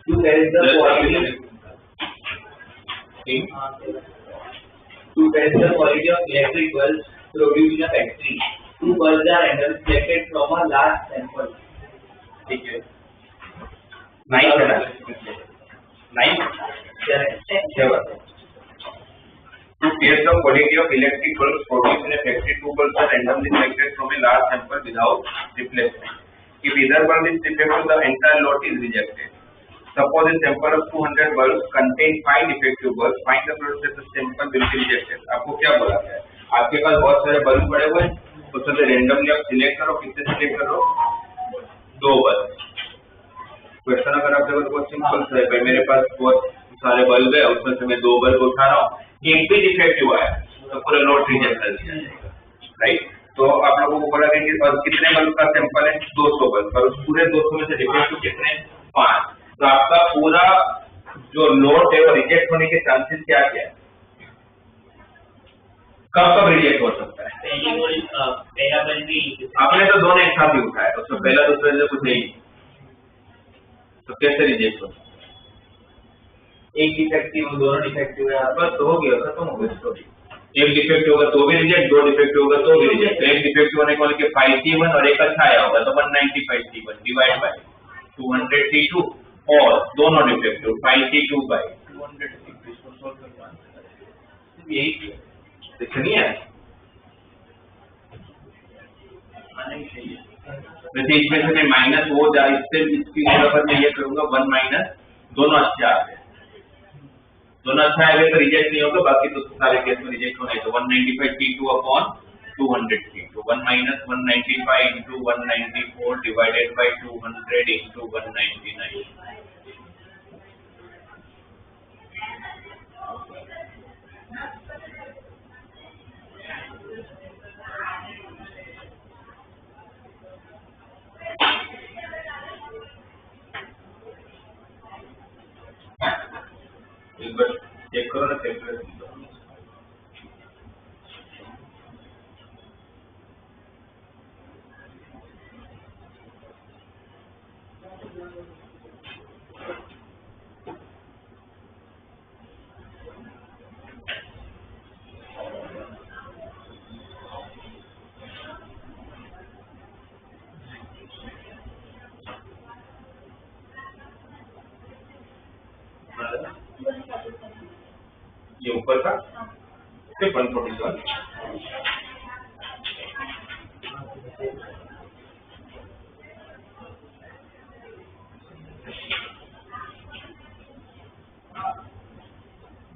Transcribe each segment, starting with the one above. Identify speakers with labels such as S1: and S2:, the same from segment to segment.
S1: To test the quality of electric bulbs produced in a factory, 2 bulbs are randomly selected from a large sample.
S2: ठीक है, 9 है ना, 9 To test the quality of electric bulbs produced in a factory, 2 bulbs are randomly selected from a large sample without replacement. If either bulb is defective, the entire lot is rejected. Suppose a sample of 200 bulbs contain 5 defective bulbs. Find the product that the sample will be rejected. आपको क्या बोला गया है? आपके पास बहुत सारे bulb पड़े हुए हैं, उसमें से रेंडमली आप सिलेक्ट करो, कितने सिलेक्ट करो? 2 बल्ब। क्वेश्चन अगर आप देखो तो बहुत सिंपल सा है, मेरे पास बहुत सारे बल्ब है, उसमें से मैं 2 बल्ब उठा रहा हूँ, एक भी डिफेक्टिव आया तो पूरा लॉट रिजेक्ट कर दिया जाएगा, राइट? तो आप लोगों को बोला गया कि कितने बल्ब का सैंपल है? 200 बल्ब, और उस पूरे 200 में से डिफेक्टिव कितने? 5। तो आपका पूरा जो लोड है वो रिजेक्ट होने के चांसेस क्या क्या है? कब रिजेक्ट हो सकता है? आपने तो दोनों एक साथ ही उठाया, उसमें पहला दूसरा से कुछ नहीं, तो कैसे रिजेक्ट हो सकता है?
S1: एक डिफेक्टिव, दोनों डिफेक्टिव है, बस हो गया, खत्म हो गया स्टोरी।
S2: एक डिफेक्ट होगा तो भी रिजेक्ट, 2 डिफेक्ट होगा तो भी रिजेक्ट। एक डिफेक्ट होने को लेके 5C1 और एक अच्छा आया होगा तो 195C1 डिवाइड बाय 200C2, और दोनों डिफेक्टिव 5C2 बाय 200C2, इसको सॉल्व करना यही नहीं है। वैसे इसमें से मैं माइनस हो जाए, इससे इसकी जगह पर मैं ये करूंगा 1 माइनस, दोनों अच्छे आ गए, दोनों अच्छा आएगा तो रिजेक्ट नहीं होगा, बाकी तो सारे केस में रिजेक्ट होने। तो 195C2 upon 200C2, 1 minus 195 into 194 divided by 200 into 199। एक बार चेक करो ना, कैलकुलेट ये ऊपर का सिर्फ 141।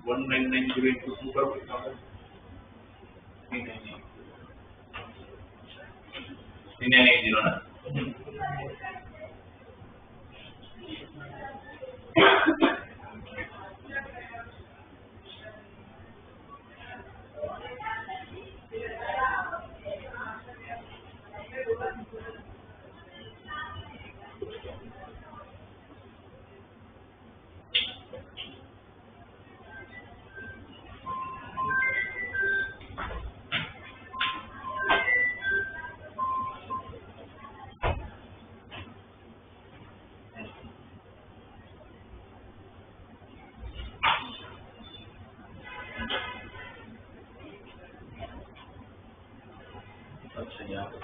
S2: वन 199 टू करो, कितना होगा? 3980 ना। अच्छा, यहाँ पे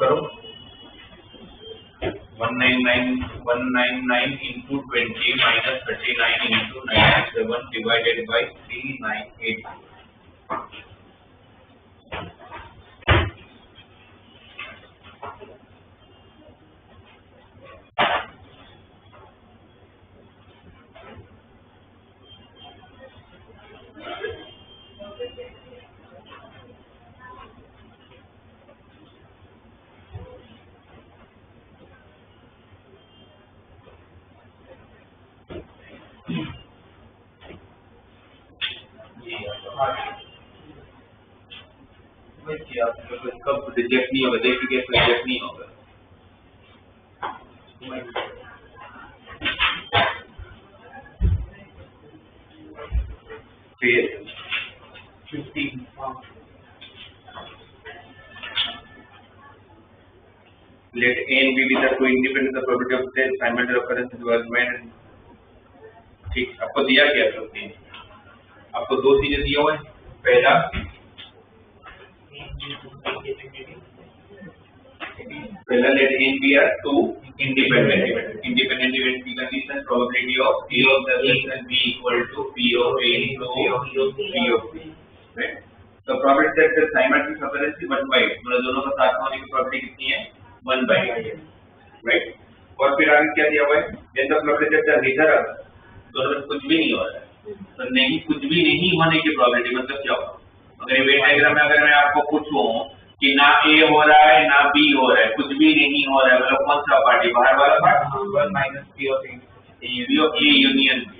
S2: करो 199 into 20 minus 39 into 97 divided by 398। कि आप तो इसका रिजेक्ट नहीं होगा, देखिए रिजेक्ट नहीं होगा। फिर
S1: 15
S2: let A and B be the two independent probability of the simultaneous occurrence was made। ठीक, आपको दिया क्या है? आपको दो चीजें दिया हुआ है। पहला let A and B are two independent events की condition probability of A of the and B equal to P of A into P of B, right? तो probability that the simultaneous occurrence is 1/8, मतलब दोनों का साथ होने की probability कितनी है? 1/8, right? और फिर आगे क्या दिया हुआ है? then the probability that the neither दोनों में कुछ भी नहीं हो रहा है, तो नहीं कुछ भी नहीं होने की probability मतलब क्या होगा? अगर ये वेन डायग्राम में अगर मैं आपको पूछूं कि ना A हो रहा है ना B हो रहा है, कुछ भी नहीं हो रहा है, मतलब कौन सा पार्ट है? बाहर वाला part 1 - P of A union B।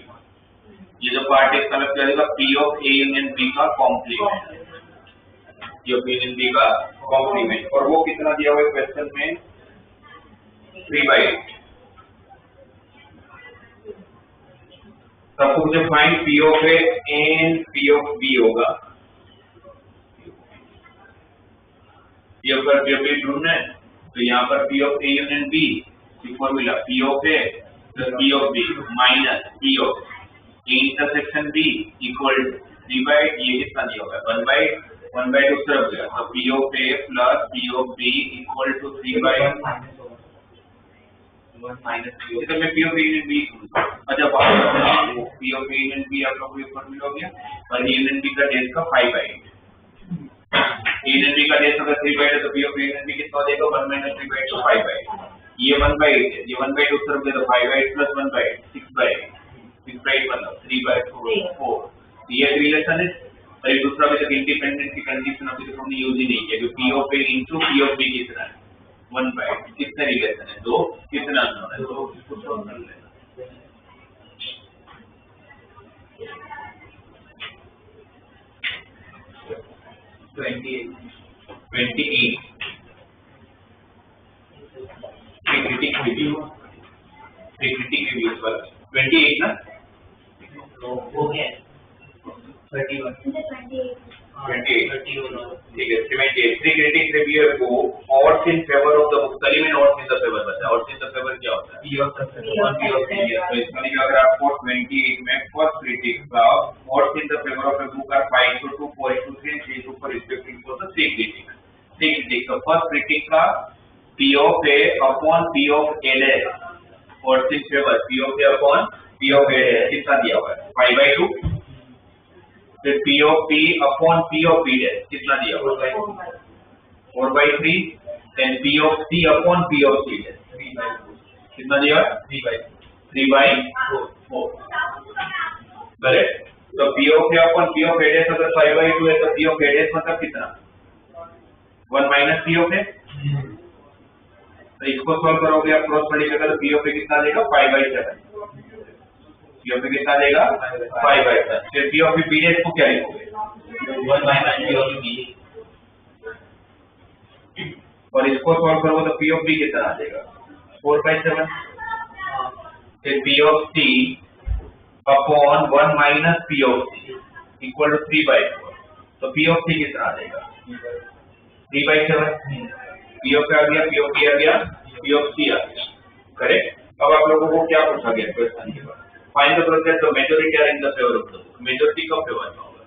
S2: ये जो पार्ट है इसका मतलब क्या होगा? P of A union B का complement, P of A union B का कॉम्प्लीमेंट। और वो कितना दिया हुआ है क्वेश्चन में? 3/8। तब मुझे find P of A and P of B होगा। ये अगर P of A ढूंढना है तो यहाँ पर P of A union B की formula P of A plus P of B minus P of A intersection B equal to 3/8। ये कितना दिया होगा? 1/2 तरफ गया तो P of A plus P of B equal to 3/8 तो मैं P of A union B। अच्छा P of A union B आप लोगों को ये फॉर्मूला हो गया और union B का डेज का 5/8। union B का डेज अगर 3/8 है तो P of A union B कितना देगा? 1 - 3/8 तो 5/8। ये 1/8 है, ये 1/2 तरफ गया तो 5/8 plus 1/8 6/8 6/8 मतलब 3/4। ये रिलेशन है। और ये दूसरा भी तक इंडिपेंडेंट की कंडीशन अभी तक हमने यूज ही नहीं किया कि P of A into P of B कितना है? 1/8। कितना रिलेशन है? 2। कितना अननोन है? 2। इसको सॉल्व कर लेना। 28 क्रिटिक रिव्यू 28 ना
S1: हो गया 31
S2: 28 ठीक है। 28 3 क्रिटिक रिव्यू को odds in favor of the book। कल ही मैंने odds in the favor बताया। odds in the favor क्या होता है?
S1: P of the favor
S2: P of B। तो इसका मतलब अगर आपको 28 में फर्स्ट क्रिटिक का odds in the favor of the book are 5:2 4:3 and 3:4 respectively for the 3 critics। तो फर्स्ट क्रिटिक का P of A upon P of A dash odds in favor P of A upon P of A dash कितना दिया हुआ है? 5/2। फिर P of P upon P of B dash कितना दिया हुआ है? 4/3। then P of C upon P of C dash
S1: 3/4
S2: कितना दिया? 3/4 करेक्ट। तो P of A upon P of A dash अगर 5/2 है तो P of A dash मतलब कितना? 1 minus P of A। तो इसको सॉल्व करोगे आप क्रॉस मल्टीप्लाई तो P of A कितना देगा? 5/7। P of A कितना देगा? 5/7। फिर P of B dash को क्या लिखोगे?
S1: 1 minus P of B
S2: और इसको सॉल्व करोगे तो P of B कितना आ जाएगा? 4/7। फिर P of C upon 1 minus P of C equal to 3/4। तो P of C कितना आ जाएगा? 3/7। P of A आ गया, P of B आ गया, P of C आ गया। करेक्ट। अब आप लोगों को क्या पूछा गया क्वेश्चन के बाद? Find the process the majority are in the favour of the book. Majority कब फेवर में होगा?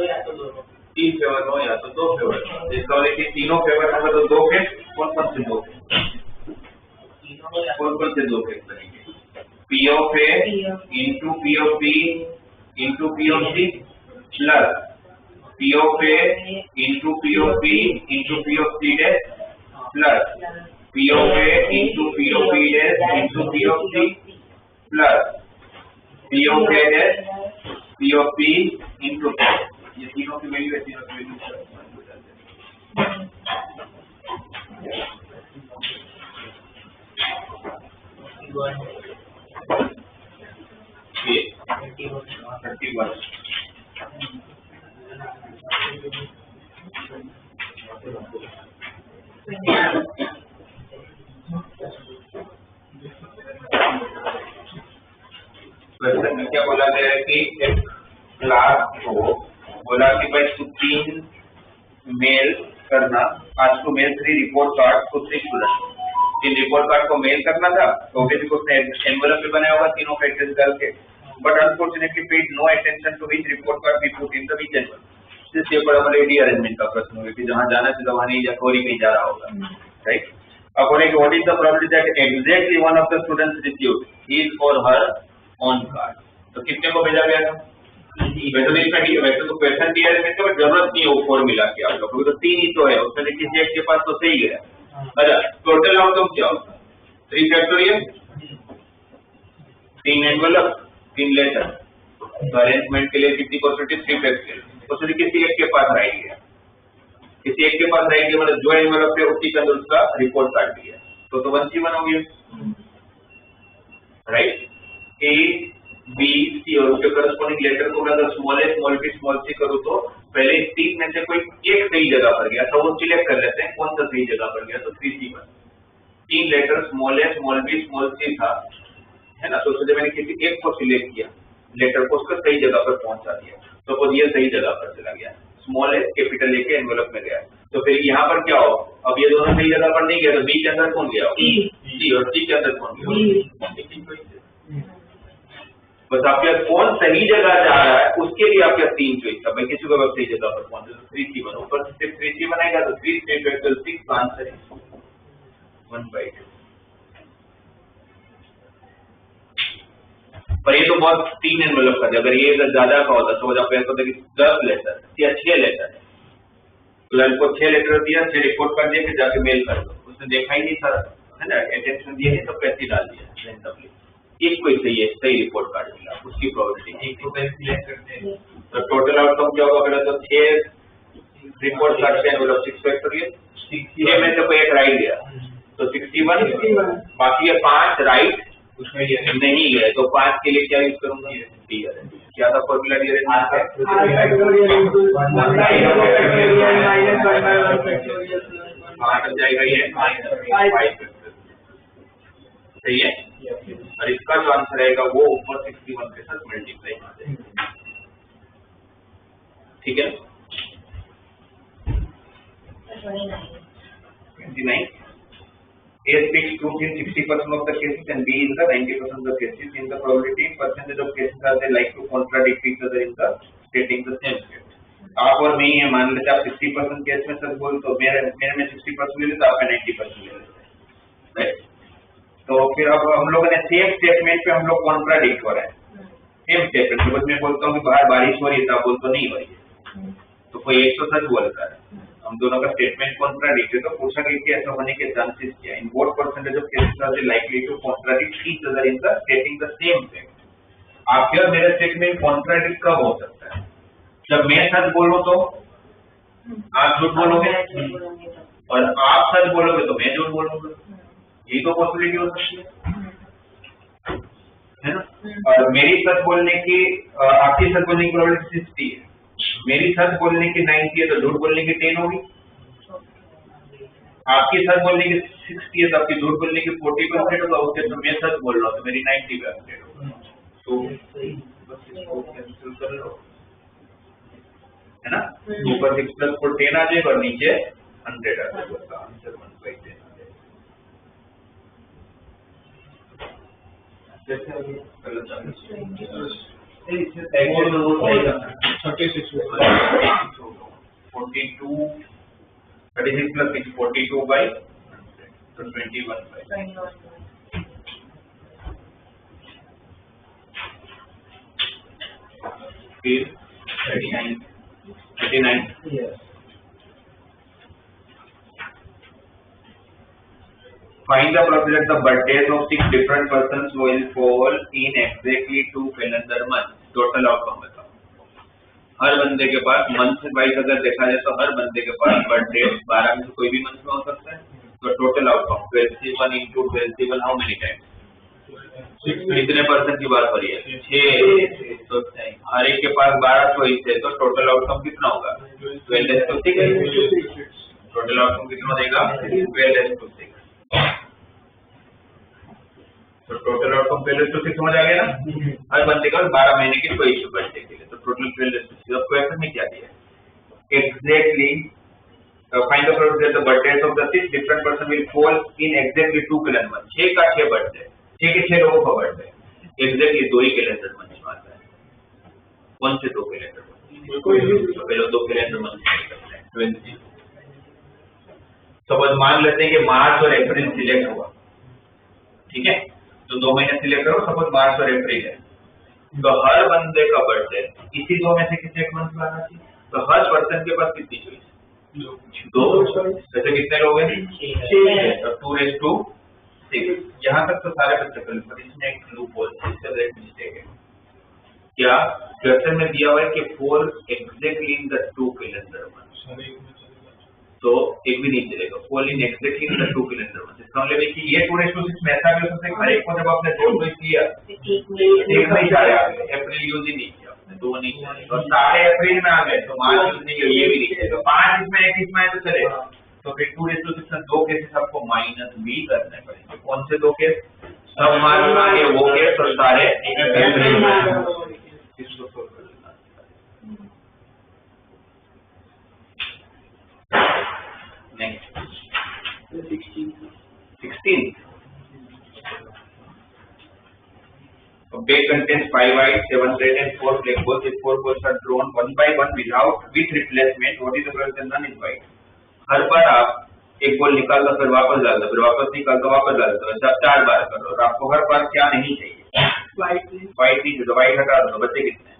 S1: या तो दोनों
S2: 3 फेवर में या तो 2 फेवर में। इसका मतलब कि तीनों फेवर में तो 2 केस कौन से 2 केस? कौन से 2 केस बनेंगे? P of A into P of B into P of C plus P of A into P of B into P of C dash plus P of A into P of B dash into P of C plus P of A dash P of B into P। ये तीनों की value है, तीनों की value ये 31 question में क्या बोला गया है कि एक क्लास को बोला कि भाई तू 3 मेल करना, आज to mail 3 report card to 3 student. 3 report card को मेल करना था तो obviously उसने एनवेलप में बनाया होगा तीनों का एड्रेस डाल के, but unfortunately paid no attention to which report card be put in the which envelope. इससे बड़ा मतलब रीअरेंजमेंट का प्रश्न होगा कि जहां जाना चाहिए वहां नहीं, या कोई कहीं जा रहा होगा, right. According to what is the probability that exactly one of the students received his or her own card? तो कितने को भेजा गया था? वैसे तो क्वेश्चन दिया है तो जरूरत नहीं है वो फॉर्मूला की आप लोगों को, तो 3 ही तो है उसमें से किसी एक के पास तो सही गया। अच्छा, टोटल आउटकम क्या होता है? 3 फैक्टोरियल, 3 एनवेलप, 3 लेटर। अरेंजमेंट के लिए कितनी पॉसिबिलिटी? 3 फैक्टोरियल। उसमें किसी एक के पास राइट गया, किसी एक के पास रहेंगे मतलब जो एनवेलप है उसी के अंदर उसका रिपोर्ट कार्ड दिया, तो 1C1 हो गया, राइट। ए बी सी और उसके करस्पॉन्डिंग लेटर को अगर स्मॉल ए स्मॉल बी स्मॉल सी करूँ तो पहले 3 में से कोई एक सही जगह पर गया तो वो सिलेक्ट कर लेते हैं कौन सा सही जगह पर गया, तो 3C1। 3 लेटर स्मॉल ए स्मॉल बी स्मॉल सी था, है ना, तो उसमें मैंने किसी एक को सिलेक्ट किया, लेटर को उसका सही जगह पर पहुंचा दिया, तो ये सही जगह पर चला गया, स्मॉल ए कैपिटल ए के एनवेलप में गया। तो फिर यहाँ पर क्या हो, अब ये दोनों सही जगह पर नहीं गया तो बी के अंदर कौन गया? सी। और सी के अंदर कौन गया? बस आपके कौन सही जगह जा रहा है उसके लिए आपके 3 चॉइस था, भाई किसी को सही जगह पर पहुंचे तो 3C1, ऊपर से 3C1 आएगा तो 3 फैक्टोरियल 6 का आंसर है 1/2। पर ये तो बहुत 3 एनवेलप का, अगर ये ज्यादा का होता तो आप कहते कि 10 लेटर या 6 लेटर, तो को 6 लेटर दिया, 6 रिपोर्ट कर दिया, फिर जाके मेल कर दो, उसने देखा ही नहीं था, है ना, अटेंशन दिया नहीं तो पैसे डाल दिया रेंडमली। एक कोई सही है, सही रिपोर्ट कार्ड मिला, उसकी प्रोबेबिलिटी एक तो पैसे सिलेक्ट करते हैं, तो टोटल आउटकम क्या होगा? पहले तो 6 रिपोर्ट कार्ड से एनवेलप 6 फैक्टोरियल, 6 में से कोई एक राइट गया तो 61, बाकी 5 राइट उसमें नहीं गए तो 5 के लिए क्या यूज करूंगा? क्या था फॉर्मूला? जाएगा ये सही है, और इसका जो आंसर रहेगा वो ऊपर 61 के साथ मल्टीप्लाई हो जाएगा, ठीक है। 29 A speaks truth in 60% of the cases and B in the 90% of the cases. In the probability percentage of cases are they like to contradict each other in the stating the same fact. आप और मैं ये मान लेते आप 60% case में सच बोल तो मेरे में 60% ले लेते आप 90% ले लेते, राइट। तो फिर अब हम लोगों ने सेम स्टेटमेंट पे हम लोग कॉन्ट्राडिक्ट हो रहे हैं, सेम स्टेटमेंट में मैं बोलता हूँ कि बाहर बारिश हो रही है, आप बोलते हो नहीं हो रही है, तो कोई एक तो सच बोलता है, हम दोनों का स्टेटमेंट कॉन्ट्राडिक्ट है, तो पूछा गया कि ऐसा होने के चांसेस क्या है? In what percentage of cases are they likely to contradict each other in the stating the same fact. आपके और मेरा स्टेटमेंट कॉन्ट्राडिक्ट कब हो सकता है? जब मैं सच बोलूं तो आप झूठ बोलोगे, और आप सच बोलोगे तो मैं झूठ बोलूंगा, यही तो पॉसिबिलिटी हो सकती है ना। और मेरी सच बोलने की आपकी सच बोलने की प्रोबेबिलिटी 60 है, मेरी सच बोलने की 90 है तो झूठ बोलने की 10 होगी, आपकी सच बोलने की 60 है तो आपकी झूठ बोलने की 40% होगा, उसके तो मैं सच बोल रहा हूँ तो मेरी 90% होगी, तो बस इसको कैंसिल कर लो, है ना। ऊपर 6 + 4 10 आ जाएगा और नीचे 100 आ जाएगा, आंसर 1/10 आ जाएगा। जैसे अभी पहले 36 42 36 + 6 42/100 तो 21/100 फिर 39 yes. Find the probability that the birthdays of 6 different persons will fall in exactly 2 calendar months. Total outcome बताओ। हर बंदे के पास मंथ वाइज अगर देखा जाए तो हर बंदे के पास बर्थडे 12 में से कोई भी मंथ में हो सकता है, तो total outcome 12C1 × 12C1 how many times? कितने परसेंट की बात हो रही है? 6। तो हर एक के पास 12 चॉइस है तो टोटल आउटकम कितना होगा? 12 तो ठीक है, टोटल आउटकम कितना देगा 12:6। तो टोटल आउटकम 12:6 समझ आ गया ना। हर बंदे का 12 महीने की कोई इश्यू बर्थडे के लिए, तो टोटल 12:6। अब क्वेश्चन में क्या दिया है, exactly find the probability that the birthdays of the 6 different person will fall in exactly 2 calendar months। 6 का 6 बर्थडे, 6 के 6 लोगों का बर्थडे एग्जैक्टली 2 ही कैलेंडर मंथ में आता है। कौन से 2 कैलेंडर मंथ? तो पहले 2 कैलेंडर मंथ करते हैं 20। सपोज मान लेते हैं कि मार्च और अप्रैल सिलेक्ट हुआ, ठीक है, तो 2 महीने सिलेक्ट करो, सपोज मार्च और अप्रैल है, तो हर बंदे का बर्थडे इसी 2 में से किसी एक मंथ में आना चाहिए। तो हर पर्सन के पास कितनी चॉइस? 2। वैसे कितने लोग हैं? 6। 2:6। यहाँ तक तो सारे बच्चे कर लेते, इसमें एक लूप होल मिस्टेक है। क्या क्वेश्चन में दिया हुआ है कि fall exactly in the 2 calendar month, तो एक भी नहीं चलेगा। Fall in exactly in the 2 calendar month, इसका मतलब है कि ये 2:6 में ऐसा भी हो सकता है हर एक को जब आपने 2 चॉइस किया एक में ही जा रहा है, अप्रैल यूज ही नहीं किया, 2 नहीं किया, और सारे अप्रैल में आ गए तो मार्च यूज नहीं किया, ये भी नहीं किया, तो 5 इसमें 1 इसमें तो चलेगा। तो फिर 2:6 में 2 केसेस आपको माइनस भी करने पड़ेंगे। कौन से 2 केस? सब मार्च में आ गए वो केस और सारे अप्रैल में। इसको सोल्व कर लेना। Next 16 A bag contains 5 white, 7 red and 4 black balls. If 4 balls are drawn one by one with replacement, what is the probability that none is white? हर बार आप एक बॉल निकाल दो, फिर वापस डाल दो, फिर वापस निकाल दो, वापस डाल दो, ऐसा आप 4 बार कर लो। और आपको हर बार क्या नहीं चाहिए? व्हाइट नहीं चाहिए, तो व्हाइट हटा दो। बच्चे कितने हैं?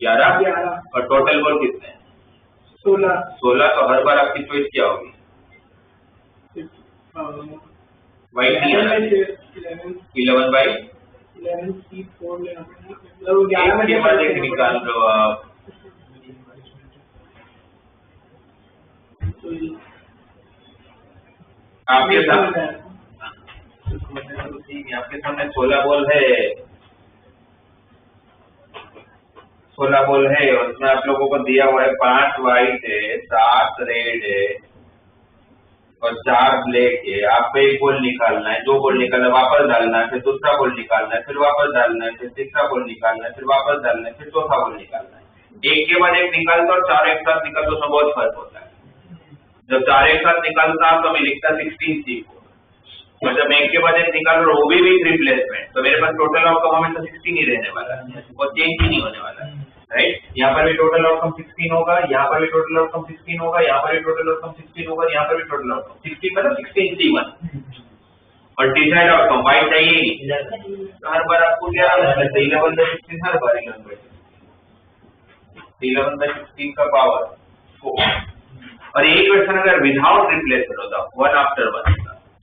S2: 11। और टोटल बॉल कितने हैं? 16। तो हर बार आपकी चॉइस क्या होगी? व्हाइट नहीं आना चाहिए। 11 by
S3: 11 C4 लेना
S2: पड़ेगा। के बाद एक निकाल दो आप। आपके सामने 16 बॉल है, 16 बॉल है, और उसमें आप लोगों को दिया हुआ है 5 व्हाइट है, 7 रेड है और 4 ब्लैक है। आपको एक बॉल निकालना है, 2 बॉल निकालना है, वापस डालना है, फिर दूसरा बॉल निकालना है, फिर वापस डालना है, फिर तीसरा बॉल निकालना है, फिर वापस डालना है, फिर चौथा बॉल निकालना है। एक के बाद एक निकालता और 4 एक साथ निकालता, उसमें बहुत फर्क होता है। जब 4 एक साथ निकालता तो मैं लिखता 16 C4, और जब एक के बाद एक निकाल रहा वो भी रिप्लेसमेंट, तो मेरे पास टोटल आउटकम हमेशा 16 ही रहने वाला है और चेंज ही नहीं होने वाला है, राइट। यहाँ पर भी टोटल आउटकम 16 होगा, यहाँ पर भी टोटल आउटकम 16 होगा, यहाँ पर भी टोटल आउटकम 16 होगा, यहाँ पर भी टोटल आउटकम 16 मतलब 16 C1। और डिजायर्ड आउटकम वाइट चाहिए, हर बार आपको क्या 11/16 हर बार 11/16 का पावर 4। और एक क्वेश्चन अगर विदाउट रिप्लेसमेंट होता 1 after 1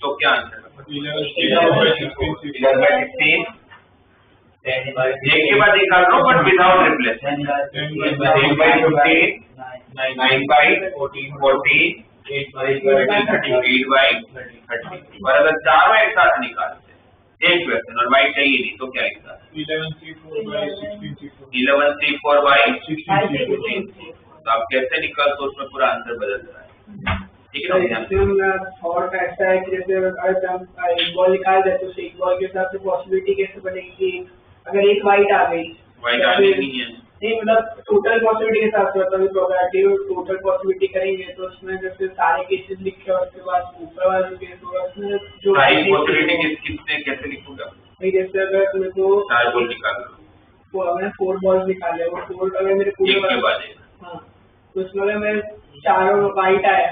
S2: तो क्या आंसर? 11/16 एक के बाद निकाल लो बट विदाउट रिप्लेसमेंट। 8/15 9/14 8/30 और अगर चारों एक साथ निकालते एक क्वेश्चन और वाइट चाहिए नहीं तो क्या लिखा? 11 C4/16 तो आप कैसे निकाल तो उसमें पूरा आंसर बदल रहा है, ठीक है ना।
S3: थॉट ऐसा है कि जैसे अगर हम एक बॉल निकाल दें तो एक बॉल के हिसाब से पॉसिबिलिटी कैसे बनेगी कि अगर एक वाइट आ गई,
S2: वाइट आनी नहीं है,
S3: नहीं मतलब टोटल पॉसिबिलिटी के हिसाब से मतलब प्रोबेबिलिटी और टोटल पॉसिबिलिटी करेंगे तो उसमें जैसे सारे केसेस लिखे और उसके बाद ऊपर वाला जो केस होगा उसमें जो
S2: सारी पॉसिबिलिटी कितने कैसे लिखूंगा?
S3: नहीं जैसे अगर मेरे को
S2: 4 बॉल निकाल लो,
S3: मैंने 4 बॉल्स निकाले, वो 4 अगर मेरे पूरे
S2: एक के बाद एक,
S3: हाँ तो उसमें अगर मैं चारों वाइट आया,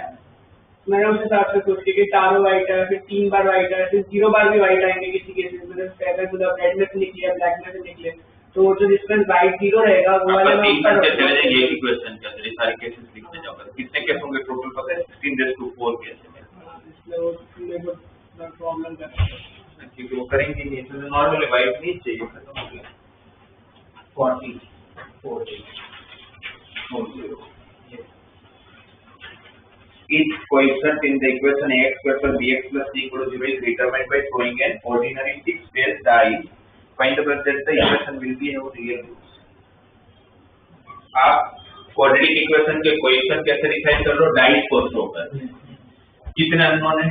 S3: मैंने उस हिसाब से सोच के चारों वाइट आया, फिर 3 बार वाइट आया, फिर 0 बार भी वाइट आएंगे किसी केसेस में, मतलब रेड में से निकले ब्लैक में से निकले, तो जो डिफरेंस वाइट 0 रहेगा वो वाला मैं ऊपर
S2: चले जाएंगे। एक ही क्वेश्चन के अंदर सारे केसेस लिखने जाओगे, कितने केस होंगे टोटल पता है? 16/4 केस है,
S3: इसलिए वो प्रॉब्लम कर रहा है
S2: क्योंकि वो करेंगे नहीं, तो नॉर्मली वाइट नहीं चाहिए, खत्म हो गया। 40 Each coefficient in the equation ax plus bx plus c equal to 0 is determined by throwing an ordinary 6-faced die. Find the that the equation will be have real roots. आप quadratic equation के question कैसे decide कर लो, dice को throw कर। कितने unknown है?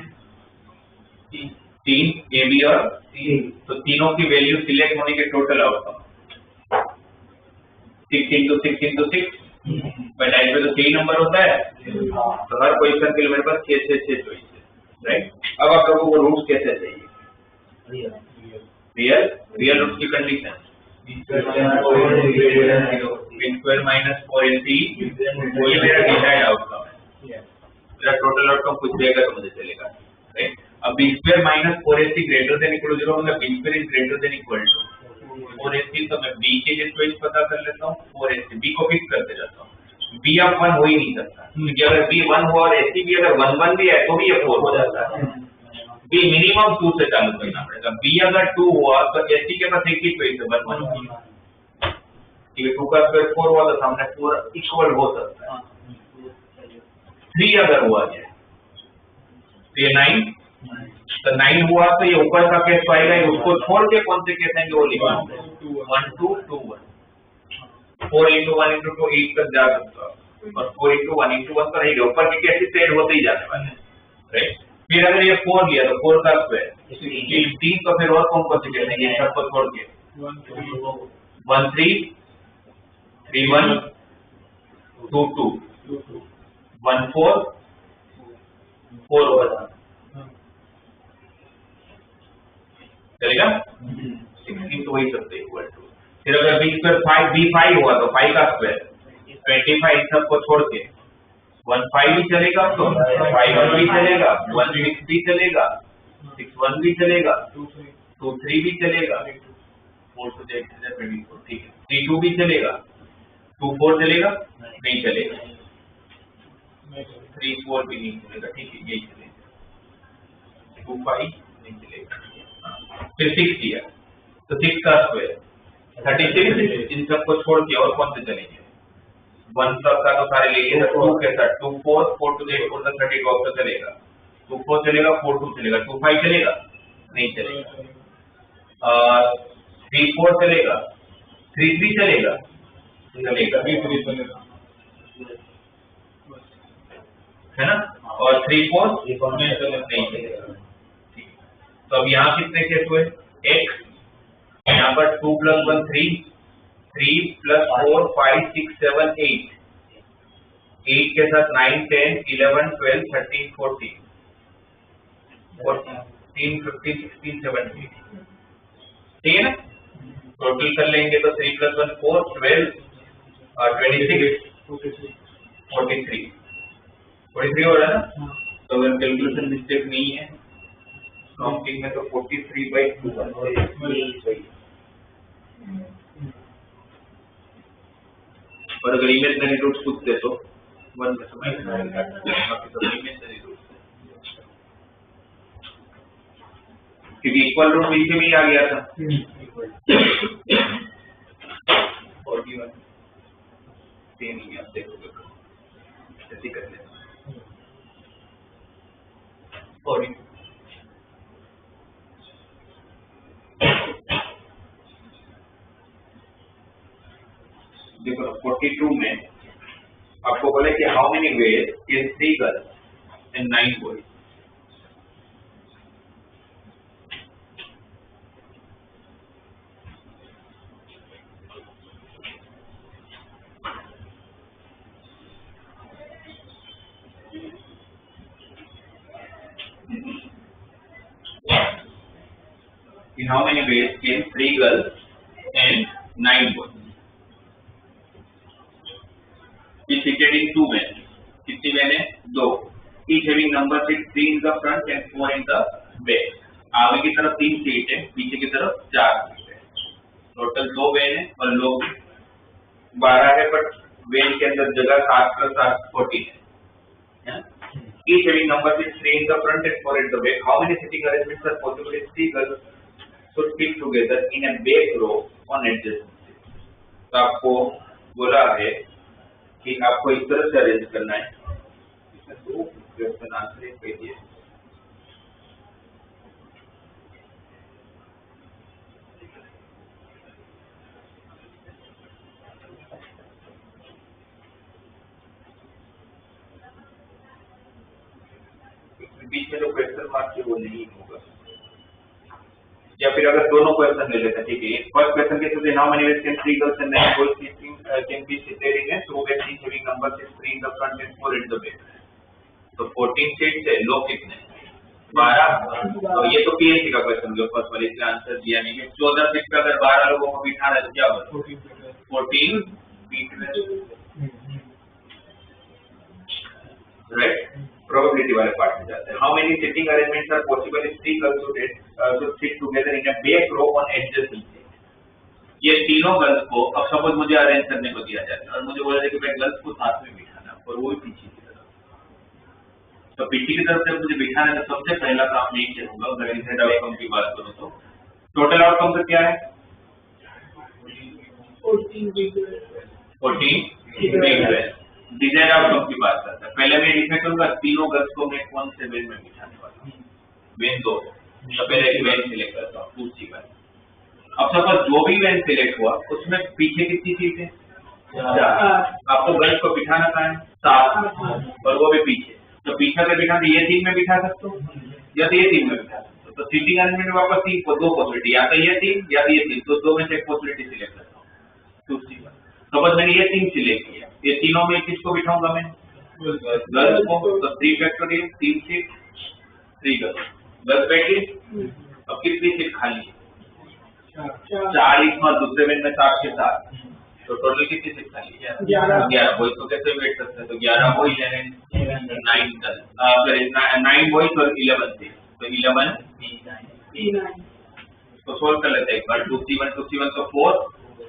S2: 3 A B और सी। तो तीनों की वैल्यू सिलेक्ट होने के टोटल आउटकम 6 into 6 into 6 पर डाइस में तो 3 नंबर होता है, तो हर क्वेश्चन के लिए मेरे पास 6 चॉइस है, राइट। अब आप लोगों को रूट्स कैसे चाहिए? रियल रूट्स की condition mean square minus 4ac, वही मेरा डिसाइड आउटकम है। मेरा टोटल आउटकम कुछ देगा तो मुझे चलेगा, राइट। अब b square minus 4ac greater than equal to 0 मतलब b square is greater than equal to 4ac, तो मैं b के लिए चॉइस पता कर लेता हूँ 4ac, b को फिक्स करते जाता हूँ। b अब 1 हो ही नहीं सकता, क्योंकि अगर b 1 हुआ और ac भी अगर 1 1 भी है तो भी ये 4 हो जाता है। b मिनिमम 2 से चालू करना पड़ेगा। b अगर 2 हुआ तो ac के पास एक ही चॉइस है 1 1 होगा, ठीक है। 2 का स्क्वायर 4 हुआ तो सामने 4 इक्वल हो सकता है। 3 अगर हुआ है तो ये 9, तो 9 हुआ तो ये ऊपर का केस आएगा, उसको छोड़ के कौन से केस आएंगे वो लिखा 1 2 2 1। 4 into 1 into 2 8 तक जा सकता है, और 4 into 1 into 1 पर रहेगा, ऊपर के केसेस ऐड होते ही जाने वाले हैं, राइट। फिर अगर ये 4 लिया तो 4 का स्क्वायर 16, तो फिर और कौन से केस आएंगे सबको छोड़ के 1 3 3 1 2 2 1 4 4 होगा, चलेगा। 16 तो वही सबसे इक्वल टू। फिर अगर b स्क्वायर 5 b 5 हुआ तो 5 का स्क्वायर 25 सबको छोड़ के 1 5 भी चलेगा, तो 5 1 भी चलेगा, 1 6 भी चलेगा, 6 1 भी चलेगा, 2 3 भी चलेगा, 4 to 8 24, ठीक है। 3 2 भी चलेगा, 2 4 चलेगा, नहीं चलेगा, 3 4 भी नहीं चलेगा, ठीक है, यही चलेगा। 2 5 नहीं चलेगा। फिर 6 दिया तो 6 का स्क्वायर 36, इन सबको छोड़ के और कौन से चलेंगे? 1 तक का तो सारे ले लिए, 2 के साथ 2 4 4 to 8 4 32 तो चलेगा, 2 4 चलेगा, 4 2 चलेगा, 2 5 चलेगा, नहीं चलेगा, 3 4 चलेगा, 3 3 चलेगा, चलेगा, है ना, और 3 4 नहीं चलेगा। तो अब यहाँ कितने केस हुए? x, यहाँ पर 2 + 1 3, 3 + 4 5 6 7 8, 8 के साथ 9 10 11 12 13 14 14 15 16 17, ठीक है ना। टोटल कर लेंगे तो 3 + 1 4 12 26 43 हो रहा है ना। तो अगर कैलकुलेशन मिस्टेक नहीं है काउंटिंग में तो 43/2 और अगर इमेजिनरी रूट्स पूछते तो 1 में समय लगेगा, बाकी सब इमेजिनरी रूट्स है, क्योंकि इक्वल रूट पीछे भी आ गया था। और भी बात सेम ही आप देखोगे ऐसे कर लेना। और देखो 42 में आपको बोले कि how many ways can 3 girls and 9 boys. In how many ways can 3 girls and 9 boys be seated in 2 men? कितनी men है? 2. Each having number 3 in the front and 4 in the back. आगे की तरफ 3 सीट है, पीछे की तरफ 4 seat है। टोटल 2 वैन है और लोग 12 है, बट वैन के अंदर जगह 7 + 7 14 है। Each having number 3 in the front and 4 in the back. How many sitting arrangements are possible if 3 girls should sit together in a back row on adjacent seats? तो आपको बोला है कि आपको इस तरह से अरेंज करना है। इसमें 2 क्वेश्चन आंसर एक पे दिए। बीच में जो क्वेश्चन मार्क है वो नहीं होगा, या फिर अगर दोनों क्वेश्चन ले लेते हैं, ठीक है। फर्स्ट क्वेश्चन के हिसाब से how many ways can 3 girls and 9 boys can be seated in a 2 ways each having number 3 in the front and 4 in the back. तो 14 सीट्स है, लोग कितने? 12। तो ये तो पीएससी का क्वेश्चन जो फर्स्ट वाले इसका आंसर दिया नहीं है। 14 सीट पे अगर 12 लोगों को बिठाना है तो क्या होगा? 14 फीट में, राइट। प्रोबेबिलिटी वाले पार्ट में जाते हैं। How many sitting arrangements are possible if 3 girls should sit together in a back row on adjacent seats। ये तीनों गर्ल्स को, अब सपोज मुझे अरेंज करने को दिया जाता है और मुझे बोला जाए कि भाई गर्ल्स को साथ में बिठाना और वो भी पीछे की तरफ, तो पीछे की तरफ से मुझे बिठाना है। सबसे पहला काम यही करूंगा, अगर डिजायर्ड आउटकम की बात करूं तो टोटल आउटकम तो क्या है? 14 डिजायर्ड आउटकम की बात करता है। पहले मैं लिखा करूंगा तीनों गर्ल्स को मैं कौन से वेन में बिठाने वाला हूँ, वेन 2। तो पहले एक वेन सिलेक्ट करता हूँ, दूसरी बार। अब सपोज जो भी वेन सिलेक्ट हुआ उसमें पीछे कितनी सीट है? 4। आपको गर्ल्स को बिठाना कहाँ है? 7, और वो भी पीछे। तो पीछे अगर बिठाते ये 3 में बिठा सकते हो या तो ये 3 में बिठा सकते हो। तो सीटिंग अरेंजमेंट में वापस 3 को 2 पॉसिबिलिटी, या तो ये 3 या तो ये 3, तो 2 में से एक पॉसिबिलिटी सिलेक्ट करता हूँ दूसरी बार। सपोज मैंने ये 3 सिलेक्ट किया, ये तीनों में किसको बिठाऊंगा मैं? गर्ल्स को। तो 3 फैक्टोरियल 3 सीट 3 गर्ल्स, गर्ल्स बैठी। अब कितनी सीट खाली है? 4। इसमें दूसरे वेन में 7 के 7, तो टोटल कितनी सीट खाली है? 11 बॉयज तो कैसे वेट करते हैं? तो 11 बॉयज है, 9 गर्ल्स, 9 बॉयज और 11 सीट, तो 11 तो सोल्व कर लेते हैं एक बार। 2C1 तो 4,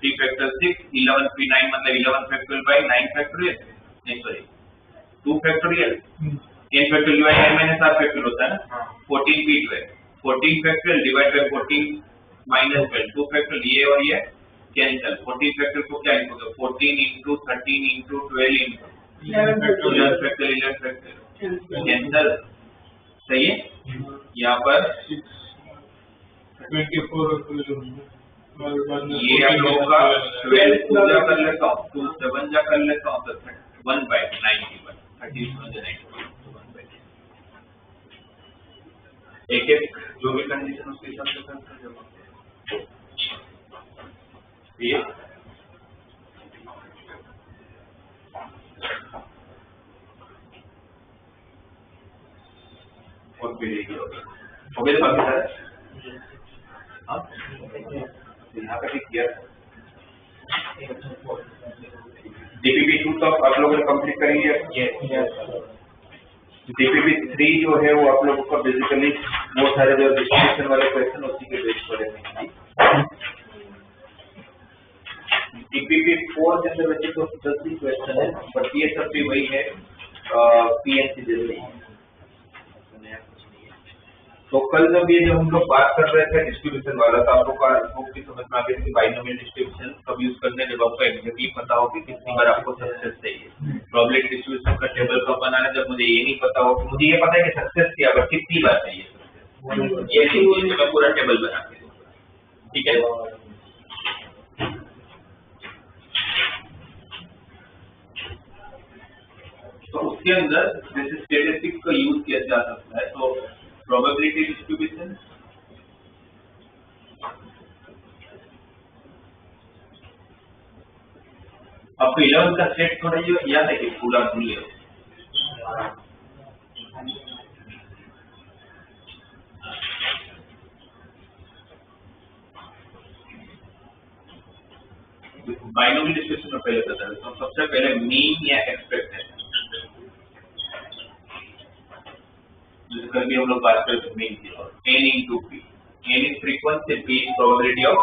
S2: 3 फैक्टर 6, 11 3 9 मतलब 11 फैक्टोरियल बाय 9 फैक्टोरियल, नहीं sorry 2 factorial, n factorial by n minus r factorial होता है ना। 14 फीट है, 14 factorial divide by 14 minus 12, 2 factorial, ये और ये कैंसिल। 14 फैक्टोरियल को क्या लिखोगे? 14 into 13 into 12 into 11 factorial cancel, सही है। यहाँ पर
S4: 24
S2: ये हम लोग का 12 पूजा कर लेता हूँ, 2 7 जा कर लेता हूँ, तो 1/91 31 एक जो भी कंडीशन उसके हिसाब से करते ये और फिर हो गया बाकी सारे। हाँ यहाँ पे किया DPP 2 तो आप लोगों ने कंप्लीट करी है। DPP 3 जो है वो आप लोगों का बेसिकली वो सारे जो डिस्ट्रीब्यूशन वाले क्वेश्चन उसी के बेस पर है। DPP 4 जैसे बच्चे तो 10 क्वेश्चन है, बट ये सब भी वही है PNC जैसे। तो कल जब ये जो हम लोग बात कर रहे थे डिस्ट्रीब्यूशन वाला, तो आप लोग की समझ में आ गई कि बाइनोमियल डिस्ट्रीब्यूशन कब यूज करने जब आपको एग्जैक्टली पता हो कि कितनी बार आपको सक्सेस चाहिए। प्रोबेबिलिटी डिस्ट्रीब्यूशन का टेबल कब बनाना जब मुझे ये नहीं पता हो कि मुझे ये पता है कि सक्सेस क्या बट कितनी बार चाहिए, ये नहीं मैं पूरा टेबल बना के दूंगा, ठीक है। तो उसके अंदर जैसे स्टैटिस्टिक्स का यूज किया जा सकता है। तो प्रोबेबिलिटी डिस्ट्रीब्यूशन, आपको 11 का सेट थोड़ा जो याद है कि पूरा भूल गए। बाइनोमियल डिस्ट्रीब्यूशन में पहले बता देता हूँ। सबसे पहले मीन या एक्सपेक्टेड, कल भी हम लोग बात करते हैं मीन की, n into p, n is frequency, p is probability of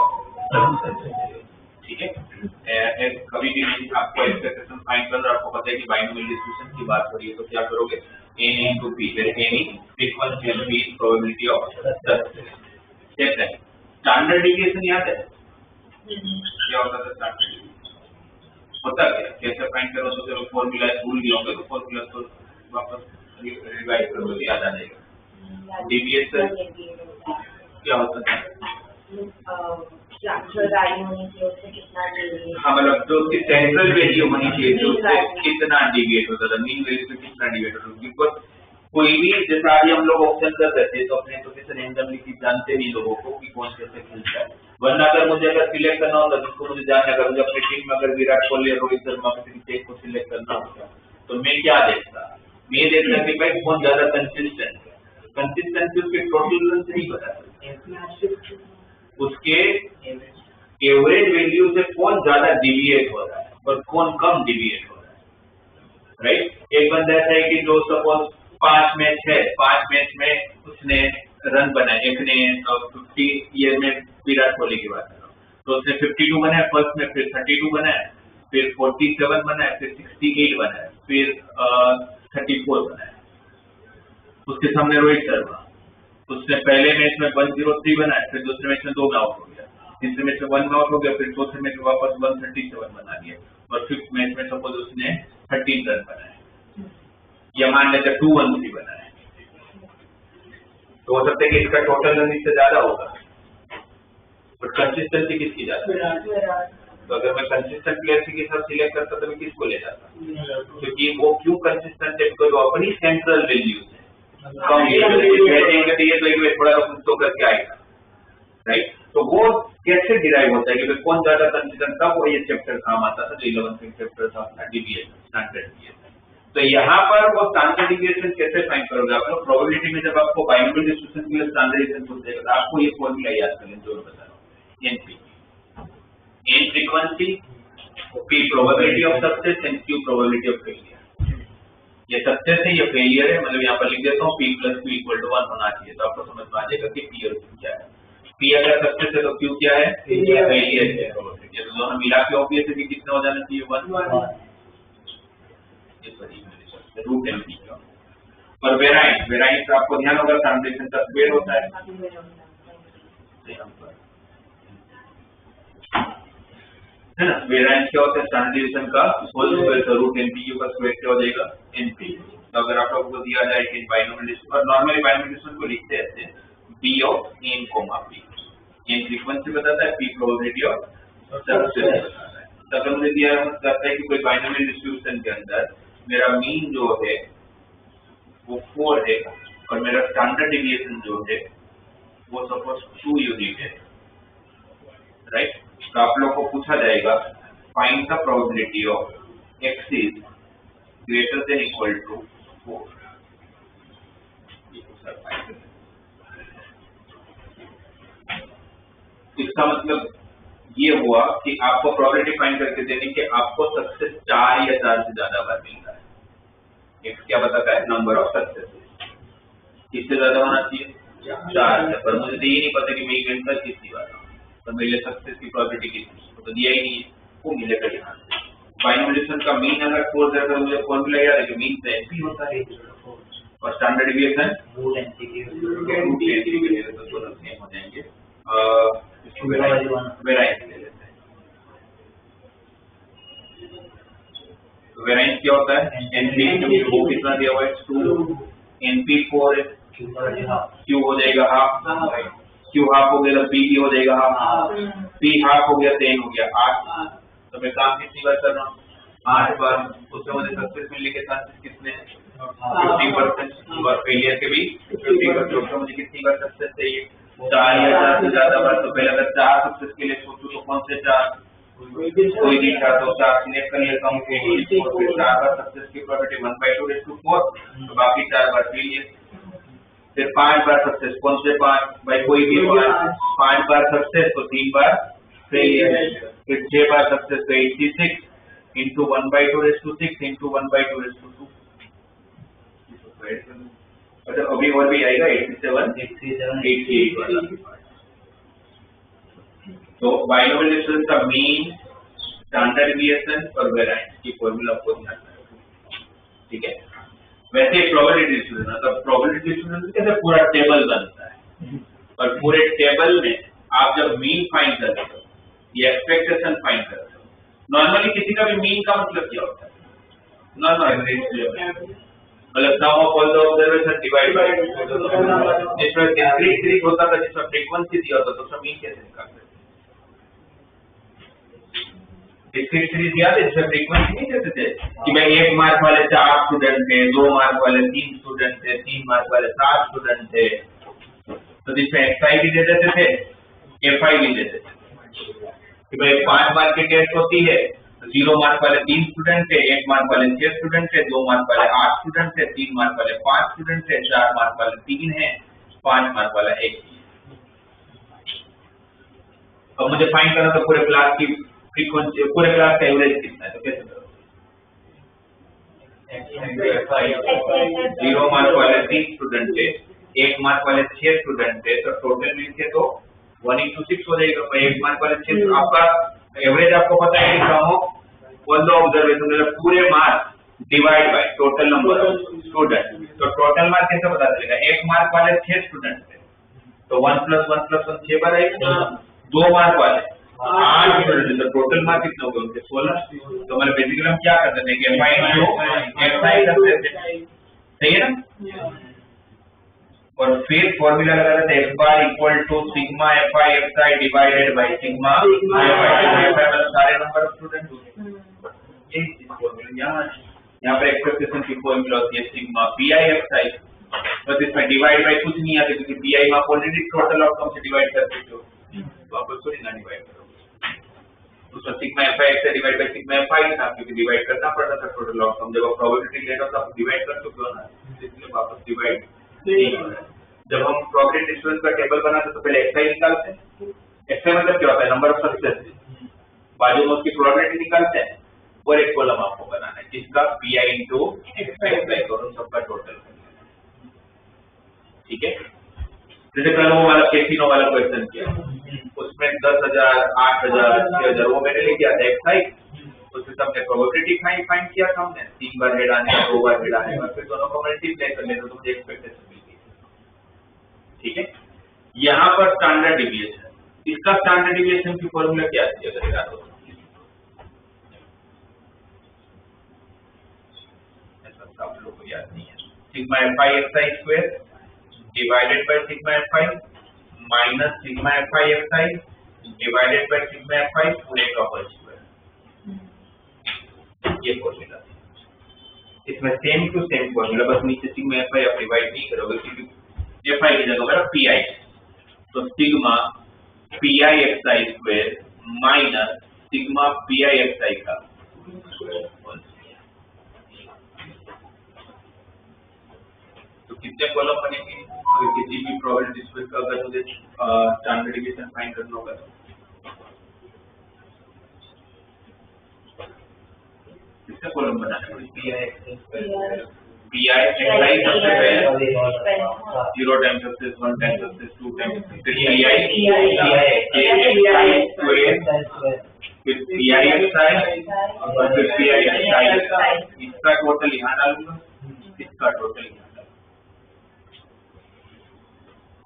S2: success, ठीक है। कभी भी आपको एक्सपेक्टेशन फाइंड करना, आपको पता है कि बाइनोमियल डिस्ट्रीब्यूशन की बात हो रही है तो क्या करोगे? n into p, where n is frequency and p is probability of success। ठीक है। स्टैंडर्ड डिविएशन याद है क्या होता था? स्टैंडर्ड डिविएशन होता क्या, कैसे फाइंड करो? तो चलो फॉर्मूला भूल गए होंगे तो फॉर्मूला तो वापस रिवाइज करो, याद आ जाएगा। डिविएशन क्या होता है? हाँ मतलब जो उसकी सेंट्रल वैल्यू होनी चाहिए, जो उससे कितना डिविएट होता था, मीन वैल्यू से कितना डिविएट होता था। बिकॉज
S1: कोई भी, जैसे आगे हम लोग ऑप्शन कर रहे थे तो अपने तो कैसे रैंडमली की जानते नहीं लोगों को कि कौन कैसे खेलता है, वरना अगर मुझे सिलेक्ट करना होता जिसको मुझे जानना, अगर मुझे अपनी टीम में अगर विराट कोहली और रोहित शर्मा में से एक को सिलेक्ट करना होता तो मैं क्या देखता, मैं देखता कि भाई कौन ज्यादा कंसिस्टेंट है। कंसिस्टेंसी उसके टोटल रन से नहीं बता सकते, उसके एवरेज वैल्यू से कौन ज्यादा डिविएट हो रहा है और कौन कम डिविएट हो रहा है, राइट। एक बंदा ऐसा है कि जो सपोज 5 मैच है, 5 मैच में उसने रन बनाए, एक ने 50 ईयर में विराट कोहली की बात कर रहा हूँ, तो उसने 52 बनाया फर्स्ट में, फिर 32 बनाया, फिर 47 बनाया, फिर 68 बनाया, फिर 34 बनाया। उसके सामने रोहित शर्मा, उसने पहले मैच में 103 बनाया, फिर दूसरे मैच में 2 में आउट हो गया, तीसरे मैच में 1 में आउट हो गया, फिर चौथे मैच में वापस 137 बना दिया, और फिफ्थ मैच में सपोज उसने 13 रन बनाए, या मान लेते 213 बनाए, तो हो सकता है कि इसका टोटल रन इससे ज्यादा होगा, बट कंसिस्टेंसी किसकी ज्यादा है? तो अगर मैं कंसिस्टेंट प्लेयर के साथ सिलेक्ट करता तो मैं किसको ले जाता? क्योंकि वो क्यों कंसिस्टेंट है, बिकॉज वो अपनी सेंट्रल वैल्यूज है कम भेजेंगे तो ये तो एक थोड़ा कुछ तो करके आएगा, राइट। तो वो कैसे डिराइव होता है कि कौन ज्यादा कंसिस्टेंट था, वो ये चैप्टर काम आता था जो 11th चैप्टर था अपना डीविएशन, स्टैंडर्ड डीविएशन। तो यहाँ पर वो स्टैंडर्ड डीविएशन कैसे फाइंड करोगे आप लोग? प्रोबेबिलिटी में जब आपको बाइनरी डिस्ट्रीब्यूशन के लिए स्टैंडर्डाइजेशन पूछेगा तो आपको ये फॉर्मूला याद कर लें जो मैं बता रहा हूँ, NP, N frequency, P probability of success and Q probability of failure. ये सक्सेस है, ये फेलियर है, मतलब यहाँ पर लिख देता हूँ P + Q = 1 होना चाहिए, तो आपको समझ में आ जाएगा कि P और Q क्या है। P अगर सक्सेस है तो Q क्या है? फेलियर है। तो दोनों मिला के ऑब्वियस है कि कितना हो जाना चाहिए? 1। ये सही है, रूट एमपी का। और वेराइंस आपको ध्यान होगा ट्रांसलेशन का स्क्वायर होता है, है ना। वेरिएंस क्या होता है? स्टैंडर्डाइजेशन का होल स्क्वायर, तो रूट एनपीयू का स्क्वायर क्या हो जाएगा? एनपी। तो अगर आप लोगों को दिया जाए कि बाइनोमियल डिस्ट्रीब्यूशन, और नॉर्मली बाइनोमियल डिस्ट्रीब्यूशन को लिखते हैं B of N comma P, N frequency बताता है, पी प्रोबेबिलिटी ऑफ सक्सेस बताता है। तो अगर मुझे दिया जाता है कि कोई बाइनोमियल डिस्ट्रीब्यूशन के अंदर मेरा मीन जो है वो 4 है और मेरा स्टैंडर्ड डिविएशन जो है वो सपोज 2 यूनिट है, राइट। तो आप लोग को पूछा जाएगा find the probability of x is greater than equal to 4। इसका मतलब ये हुआ कि आपको प्रोबेबिलिटी फाइंड करके देने कि आपको सक्सेस 4 या 4 से ज्यादा बार मिल रहा है। x क्या बताता है? Number of success. किससे ज्यादा होना चाहिए? 4 से। पर मुझे तो ये नहीं पता कि मैं इवेंट पर कितनी बार, तो मेरे सक्सेस की प्रोबेबिलिटी कितनी, तो दिया ही नहीं है, वो मिलेगा यहाँ से। बाइनोमियल का मीन अगर 4 है तो मुझे फॉर्मूला याद है कि मीन से एनपी होता है और स्टैंडर्ड डिविएशन रूट एनपी के, तो दोनों सेम हो जाएंगे। इसको वेराइंस ले लेते हैं। तो वेराइंस क्या होता है? एनपी, क्योंकि वो कितना दिया हुआ है? 2, एनपी 4 है, क्यू हो जाएगा हाफ, क्यू हाफ हो गया तो पी भी हो जाएगा हाफ, पी हाफ हो गया 10 हो गया 8। तो मैं काम कितनी बार कर रहा हूँ? 8 बार। उससे मुझे सक्सेस मिलने के चांसेस कितने? 50%, और फेलियर के भी 50%। तो मुझे कितनी बार सक्सेस चाहिए? 4 या 4 से ज्यादा बार। तो पहले अगर 4 सक्सेस के लिए सोचूं तो कौन से 4? कोई नहीं था, तो 4 सिलेक्ट कर लेता हूँ, फिर 4 बार सक्सेस की प्रोबेबिलिटी 1/2/4, तो बाकी 4 बार फेलियर। फिर 5 बार सक्सेस, कौन से 5? भाई कोई भी 5 बार सक्सेस तो 3 बार फेलियर। फिर 6 बार सक्सेस तो 86 into 1/2/6 into 1/2/2। अच्छा अभी और भी आएगा 87, 88 वाला। तो बाइनोमियल डिस्ट्रीब्यूशन का मीन, स्टैंडर्ड डिविएशन और वेरिएंस की फॉर्मूला आपको ध्यान रखना, ठीक है। वैसे प्रोबेबिलिटी डिस्ट्रीब्यूशन, मतलब प्रोबेबिलिटी डिस्ट्रीब्यूशन कैसे पूरा टेबल बनता है, और पूरे टेबल में आप जब मीन फाइंड करते हो या एक्सपेक्टेशन फाइंड करते हो, नॉर्मली किसी का भी मीन का मतलब क्या होता है? नॉर्मल एवरेज, मतलब sum of all the observation divide by, जिसमें डिस्क्रीट होता था, जिसमें फ्रीक्वेंसी दिया होता था, तो उसका मीन कैसे निकालते थे? डिस्क्रीट सीरीज याद है, जिसमें फ्रीक्वेंसी नहीं देते थे कि भाई 1 मार्क वाले 4 स्टूडेंट थे, 2 मार्क वाले 3 स्टूडेंट थे, 3 मार्क वाले 7 स्टूडेंट थे, तो जिसमें XI भी दे देते थे, FI भी दे देते थे कि भाई 5 मार्क की टेस्ट होती है, 0 मार्क वाले 3 स्टूडेंट थे, 1 मार्क वाले 6 स्टूडेंट थे, 2 मार्क वाले 8 स्टूडेंट थे, 3 मार्क वाले 5 स्टूडेंट थे, 4 मार्क वाले 3 है, 5 मार्क वाला 1 है। अब मुझे फाइंड करना तो पूरे क्लास की फ्रीक्वेंसी, पूरे क्लास का एवरेज कितना है, तो कैसे करोगे? 0 मार्क वाले 3 स्टूडेंट थे, 1 मार्क वाले 6 स्टूडेंट थे, तो टोटल मिलके तो 1:6 हो जाएगा। 1 मार्क वाले 6, आपका एवरेज आपको पता है कि सम ऑफ ऑल द ऑब्जर्वेशन मतलब पूरे marks divide by total number of student. तो टोटल मार्क कैसे पता चलेगा? 1 मार्क वाले 6 स्टूडेंट थे, तो 1 + 1 + 1 6 बार आएगा। 2 मार्क वाले 8 स्टूडेंट, तो टोटल मार्क कितने हो गए उनके? 16। तो मतलब बेसिकली हम क्या करते थे कि FI करते थे, सही है ना? और फिर फॉर्मूला लगाते थे F bar = sigma FI XI divided by sigma FI मतलब सारे नंबर ऑफ स्टूडेंट होते। ये फॉर्मूला यहाँ पर एक्सपेक्टेशन की फॉर्मूला होती है सिग्मा PI XI, बस इसमें डिवाइड बाय कुछ नहीं आता क्योंकि PI में आप ऑलरेडी टोटल आउटकम से डिवाइड कर देते हो, वापस थोड़ी ना डिवाइड करोगे। तो sigma FI XI divide by sigma FI था क्योंकि डिवाइड करना पड़ता था टोटल आउटकम। जब आप प्रोबेबिलिटी लेते हो तो आप डिवाइड कर चुके हो ना, इसलिए वापस डिवाइड नहीं हो रहा है। जब हम प्रोबेबिलिटी डिस्ट्रीब्यूशन का टेबल बनाते तो पहले XI निकालते हैं। XI मतलब क्या होता है? Number of success. बाजू में उसकी प्रोबेबिलिटी निकालते हैं और एक कॉलम आपको बनाना है जिसका PI × XI और उन सबका टोटल करना है, ठीक है? जैसे कल वो वाला कैसीनो वाला क्वेश्चन किया, उसमें 10,000 8,000 6,000 वो मैंने लिख दिया था XI, उससे सबने प्रोबेबिलिटी फाइंड किया था हमने, 3 बार हेड आने का, 2 बार हेड आने का, फिर दोनों को मल्टीप्लाई कर लेते तो मुझे एक्सपेक्टेशन मिल गई, ठीक है? यहाँ पर स्टैंडर्ड डिविएशन, इसका स्टैंडर्ड डिविएशन की फॉर्मूला क्या थी अगर याद हो? ऐसा आप लोगों को याद नहीं है। Sigma FI XI square divided by sigma FI minus sigma FI XI divided by sigma FI पूरे का होल स्क्वायर, ये फॉर्मूला। इसमें सेम टू सेम फॉर्मूला, बस नीचे सिग्मा FI आप डिवाइड नहीं करोगे क्योंकि FI की जगह पर PI, तो sigma PI XI square minus sigma PI XI का स्क्वायर। तो कितने कॉलम बनेंगे अगर किसी भी प्रोबेबिलिटी स्क्वायर का अगर मुझे स्टैंडर्ड डिविएशन फाइंड करना होगा तो कितने कॉलम बनाने होंगे? PI XI सबसे पहले 0 times success, 1 times success, 2 times success, फिर PI फिर PI XI और फिर PI XI। इसका टोटल यहाँ डालूंगा, इसका टोटल यहाँ डालूंगा।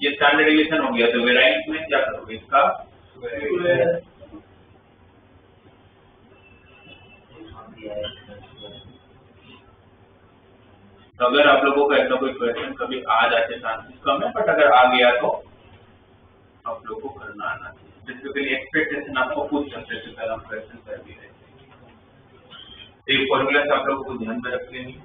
S1: ये स्टैंडर्ड डिविएशन हो गया। तो वेरिएंस में क्या करोगे? इसका तो अगर आप लोगों का ऐसा कोई क्वेश्चन कभी आ जाते चांसेस कम है, बट अगर आ गया तो आप लोगों को करना आना चाहिए। बेसिकली एक्सपेक्टेशन आपको पूछ सकते थे, पहले हम क्वेश्चन कर भी रहे थे। ये फॉर्मूला से आप लोगों को ध्यान में रख लेंगे।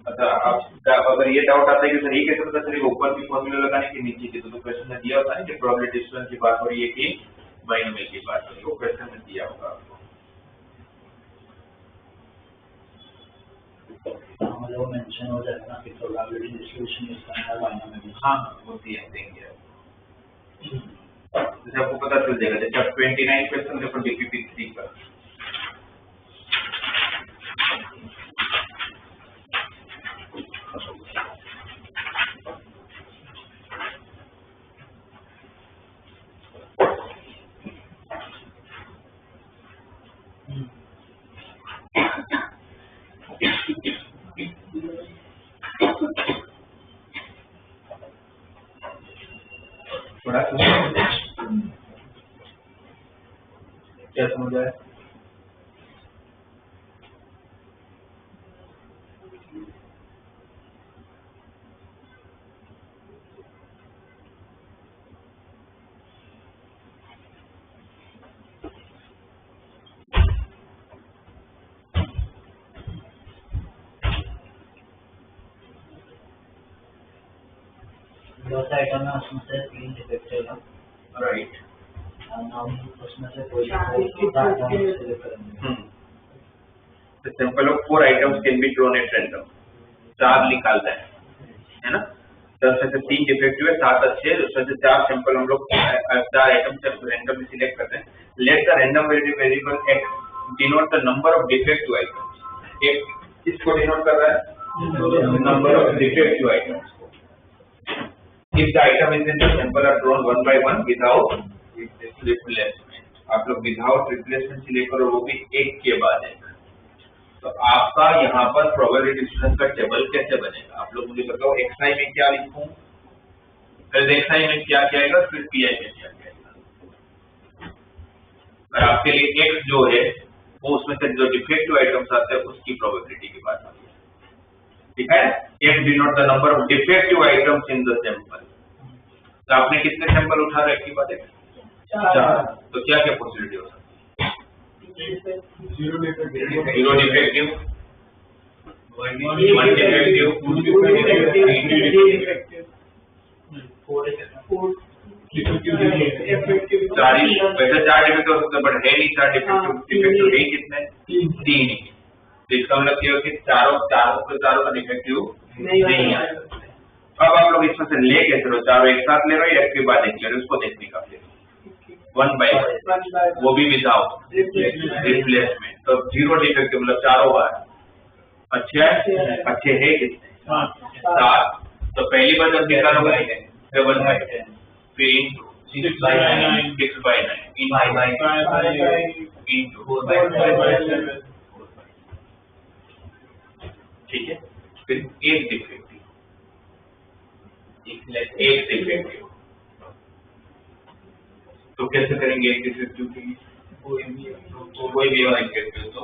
S1: अच्छा, आप अगर ये डाउट आता है कि सर ये कैसे पता चलेगा ऊपर की फॉर्मूला लगाने के नीचे की, तो क्वेश्चन में दिया होता है कि प्रोबेबिलिटी डिस्ट्रीब्यूशन की बात हो रही है कि बाइनोमियल की बात हो रही है, वो क्वेश्चन में दिया होगा आपको।
S4: मतलब मेंशन हो जाता है कि प्रोबेबिलिटी डिस्ट्रीब्यूशन इस तरह बाइनोमियल।
S1: हाँ, होती है देंगे। जैसे आपको पता चल जाएगा जब 29 क्वेश्चन देखो DPP3 का, थोड़ा क्या समझ आया?
S4: दस आइटम है उसमें से 3 डिफेक्टिव है
S1: राइट।
S4: और हम उसमें से कोई
S3: चार
S4: सिलेक्ट करेंगे।
S2: The sample of 4 items can be drawn at random. 4 निकालता है ना। 10 में से 3 डिफेक्टिव है, 7 अच्छे हैं, उसमें से 4 सैंपल हम लोग 4 आइटम से रैंडमली सिलेक्ट करते हैं। Let the random variable x denote the number of defective items. एक किसको डिनोट कर रहा है? Number of defective items. If the item is in the sample are drawn one by one without replacement. आप लोग without replacement select करो, वो भी एक के बाद एक। तो आपका यहाँ पर प्रोबेबिलिटी डिस्ट्रीब्यूशन का टेबल कैसे बनेगा? आप लोग मुझे बताओ, xi में क्या लिखूं, फिर xi में क्या आएगा, फिर pi में क्या आएगा। और आपके लिए x जो है वो उसमें से जो डिफेक्टिव आइटम्स आते हैं उसकी प्रोबेबिलिटी की बात होती है, ठीक है। x denote the number of defective items in the sample. तो आपने कितने सैंपल उठा रहे की बात है? 4। तो क्या क्या पॉसिबिलिटी हो सकती है? 0 defective, 1 defective, 2 defective, 3 defective, 4 defective. 4 वैसे 4 डिफेक्टिव हो सकते हैं, बट है नहीं 4 डिफेक्टिव। डिफेक्टिव है कितने? 3 ही। तो इसका मतलब क्या है कि चारों का डिफेक्टिव नहीं आया। अब आप लोग इसमें से ले कैसे रहे हो? चारों एक साथ ले रहे हो या एक के बाद एक ले रहे हो? उसको देखने का फिर 1 by 1, वो भी विदाउट रिप्लेसमेंट। तो 0 डिफेक्टिव मतलब चारों बार अच्छे है, अच्छे है कितने? 7। तो पहली बार जब निकालोगे 7 by 10, फिर 6 by 9, 6 by 9, 5 by 4 by 7, ठीक है। फिर एक डिफेक्टिव, एक डिफेक्टिव। तो कैसे करेंगे एक डिफेक्टिव के लिए? कोई भी डिफेक्टिव तो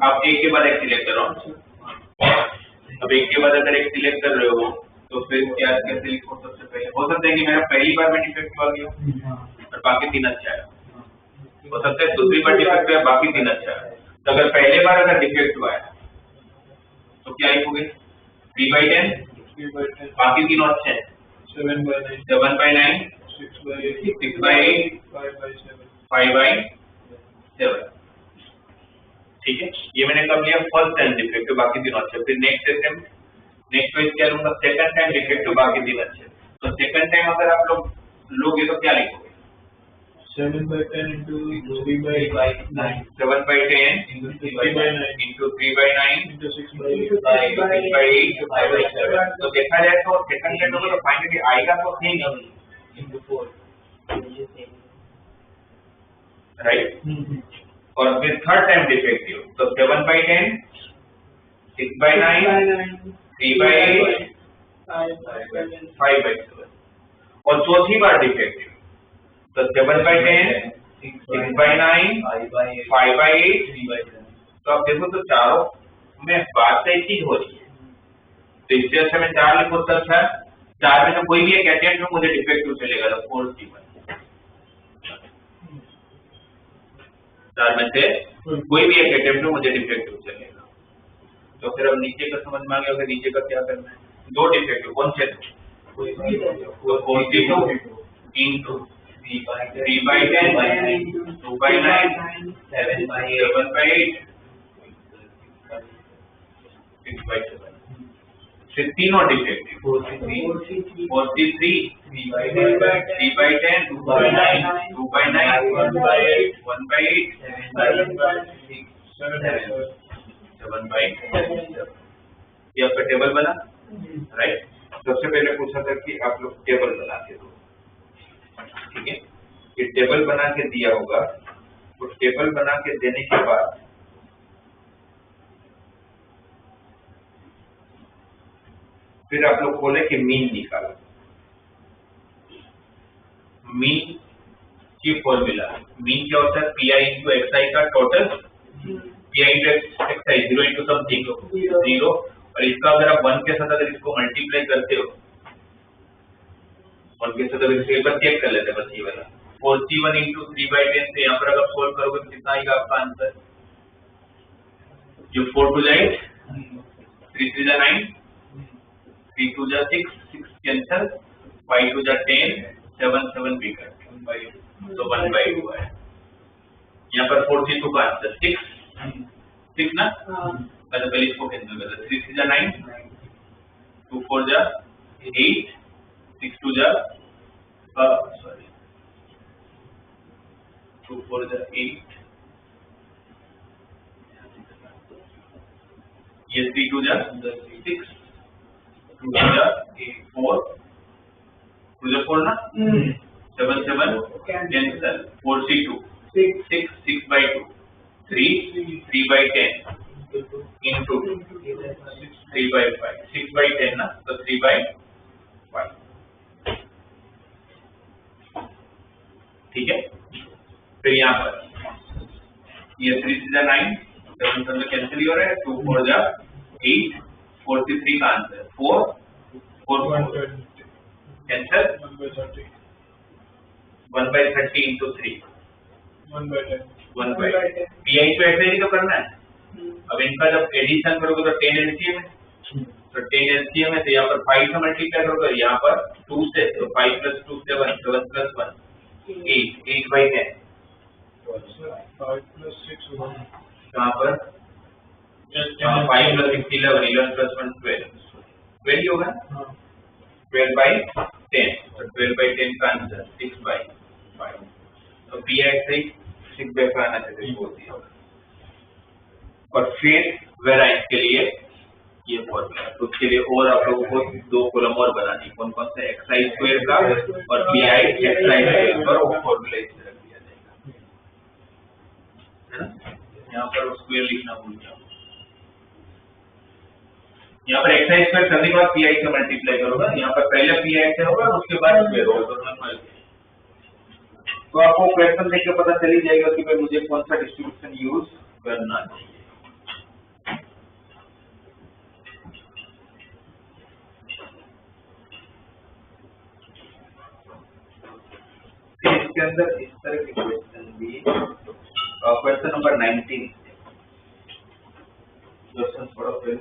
S2: आप एक के बाद एक सिलेक्ट करो। अब एक के बाद अगर एक सिलेक्ट कर रहे हो तो फिर क्या कैसे लिखो? सबसे पहले हो सकता है कि मेरा पहली बार में डिफेक्टिव आ गया और बाकी 3 अच्छा है, हो सकता है दूसरी बार डिफेक्टिव है बाकी 3 अच्छा है। तो अगर पहले बार अगर डिफेक्टिव आया तो क्या लिखोगे? 3 by 10, बाकी 3 अच्छे हैं, 7 by 9, 6 by 8, 5 by 7, ठीक है। ये मैंने कब लिया? फर्स्ट टाइम डिफेक्टिव, बाकी 3 अच्छे। फिर नेक्स्ट पेज क्या लूंगा? सेकंड टाइम डिफेक्टिव, बाकी 3 अच्छे। तो सेकंड टाइम अगर आप लोग लोगे तो क्या लिखोगे?
S5: 7 by 10 into 3 by 9.
S2: 7 by 10
S5: into 3 by 9
S2: into 3 by 9
S5: into 6 by 8.
S2: 6 by 8 to 5 by 7। तो देखा जाए तो सेकंड टाइम होगा तो फाइनली आएगा तो सेम
S5: into 4.
S2: राइट। और फिर थर्ड टाइम डिफेक्टिव तो 7 by 10, 6 by 9, 3 by 8, 5 by 7। और चौथी बार डिफेक्टिव तो 7 by 10, 6 by 9, 5 by 8, 3 by 7। तो आप देखो तो चारों में बात तो एक चीज हो रही है। तो इससे अच्छा मैं 4 लिखो तो अच्छा है। 4 में से कोई भी एक अटेम्प्ट में मुझे डिफेक्टिव चलेगा तो 4 C1। 4 में से कोई भी एक अटेम्प्ट में मुझे डिफेक्टिव चलेगा। तो फिर अब नीचे का समझ में आ गया होगा नीचे का क्या करना है? 2 डिफेक्टिव कौन से? 42 into 3 by 10, 2 by 9, 7 by 8, 6 by 7। फिर तीनों defective 43, 3 by 10, 2 by 9, 2 by 9, 1 by 8, 7 by 6, 7 by 7। ये आपका टेबल बना, राइट। सबसे पहले पूछा था कि आप लोग टेबल बना के दो, ठीक है। ये टेबल बना के दिया होगा, तो टेबल बना के देने के बाद फिर आप लोग बोले कि मीन निकालो। मीन की फॉर्मूला, मीन क्या होता है? पी आई इंटू एक्स आई का total, P I into x I 0 into something 0। और इसका अगर आप 1 के साथ अगर इसको मल्टीप्लाई करते हो, 1 के साथ अगर इसको चेक कर लेते हैं बस ये वाला 41 इंटू 3 by 10 से यहाँ पर अगर सोल्व करोगे तो कितना आएगा आपका आंसर? जो 4 to 8
S1: 3 3 9, 3 2 6, 6 cancel, 5 2 10, 7 7 we cut, 1 by 2, so 1 by 2 है। यहाँ पर 42 का आंसर 6 ना, मैं तो पहले इसको कैंसिल करता, 3 3 9, 2 4 8, 6 2 sorry 2 4 8, ये 3 2 6, 2 2 8 4, 2 4 ना, 7 7 cancel, 42 6 6 by 2, 3 by 10 into 3 by 5, 6 by 10 ना, तो 3 by 5, ठीक है। फिर यहाँ पर ये 3 3 9, 7 7 कैंसिल हो रहा है, 2 4 8, 43 का answer 4 4 cancel, 1 by 30 into 3,
S5: 1 by 10.
S1: 1 by 10, PI तो ऐसे ही तो करना है। अब इनका जब एडिशन करोगे तो 10 LCM है, तो 10 LCM है, तो यहाँ पर 5 से मल्टीप्लाई करोगे, यहाँ पर 2 से, तो 5 + 2 7, 7 + 1 8, 8 by 10,
S5: 5 plus 6 1.
S1: यहाँ पर 5 + 6 11, 11 + 1 12, 12 ही होगा, 12 by 10, तो 12 by 10 का आंसर 6 by 5, तो PI से 6 by 5 आना चाहिए बोल दिया। और फिर वेराइंस के लिए ये फॉर्मूला, तो उसके लिए और आप लोगों को 2 कॉलम और बनानी, कौन कौन सा, xi स्क्वायर का और pi xi स्क्वायर पर वो फॉर्मूला इसे रख दिया जाएगा, है ना। यहाँ पर स्क्वायर लिखना भूल जाओ, यहाँ पर xi स्क्वायर करने के बाद pi से मल्टीप्लाई करोगे, यहाँ पर पहले pi से होगा उसके बाद स्क्वायर होगा, तो आपको क्वेश्चन देख के पता चल ही जाएगा कि भाई मुझे कौन सा डिस्ट्रीब्यूशन यूज करना चाहिए। इसके अंदर इस तरह के क्वेश्चन भी, क्वेश्चन नंबर 19 क्वेश्चन पढ़ो फिर।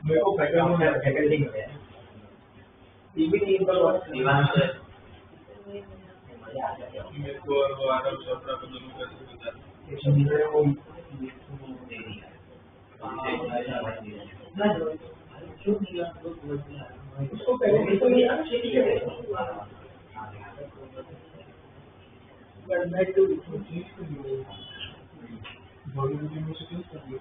S5: मेरे को फैकल्टी में मेरे को और वो आरव चोपड़ा को दोनों कैसे बता उसको पहले बॉलीवुड में से क्यों कर दिया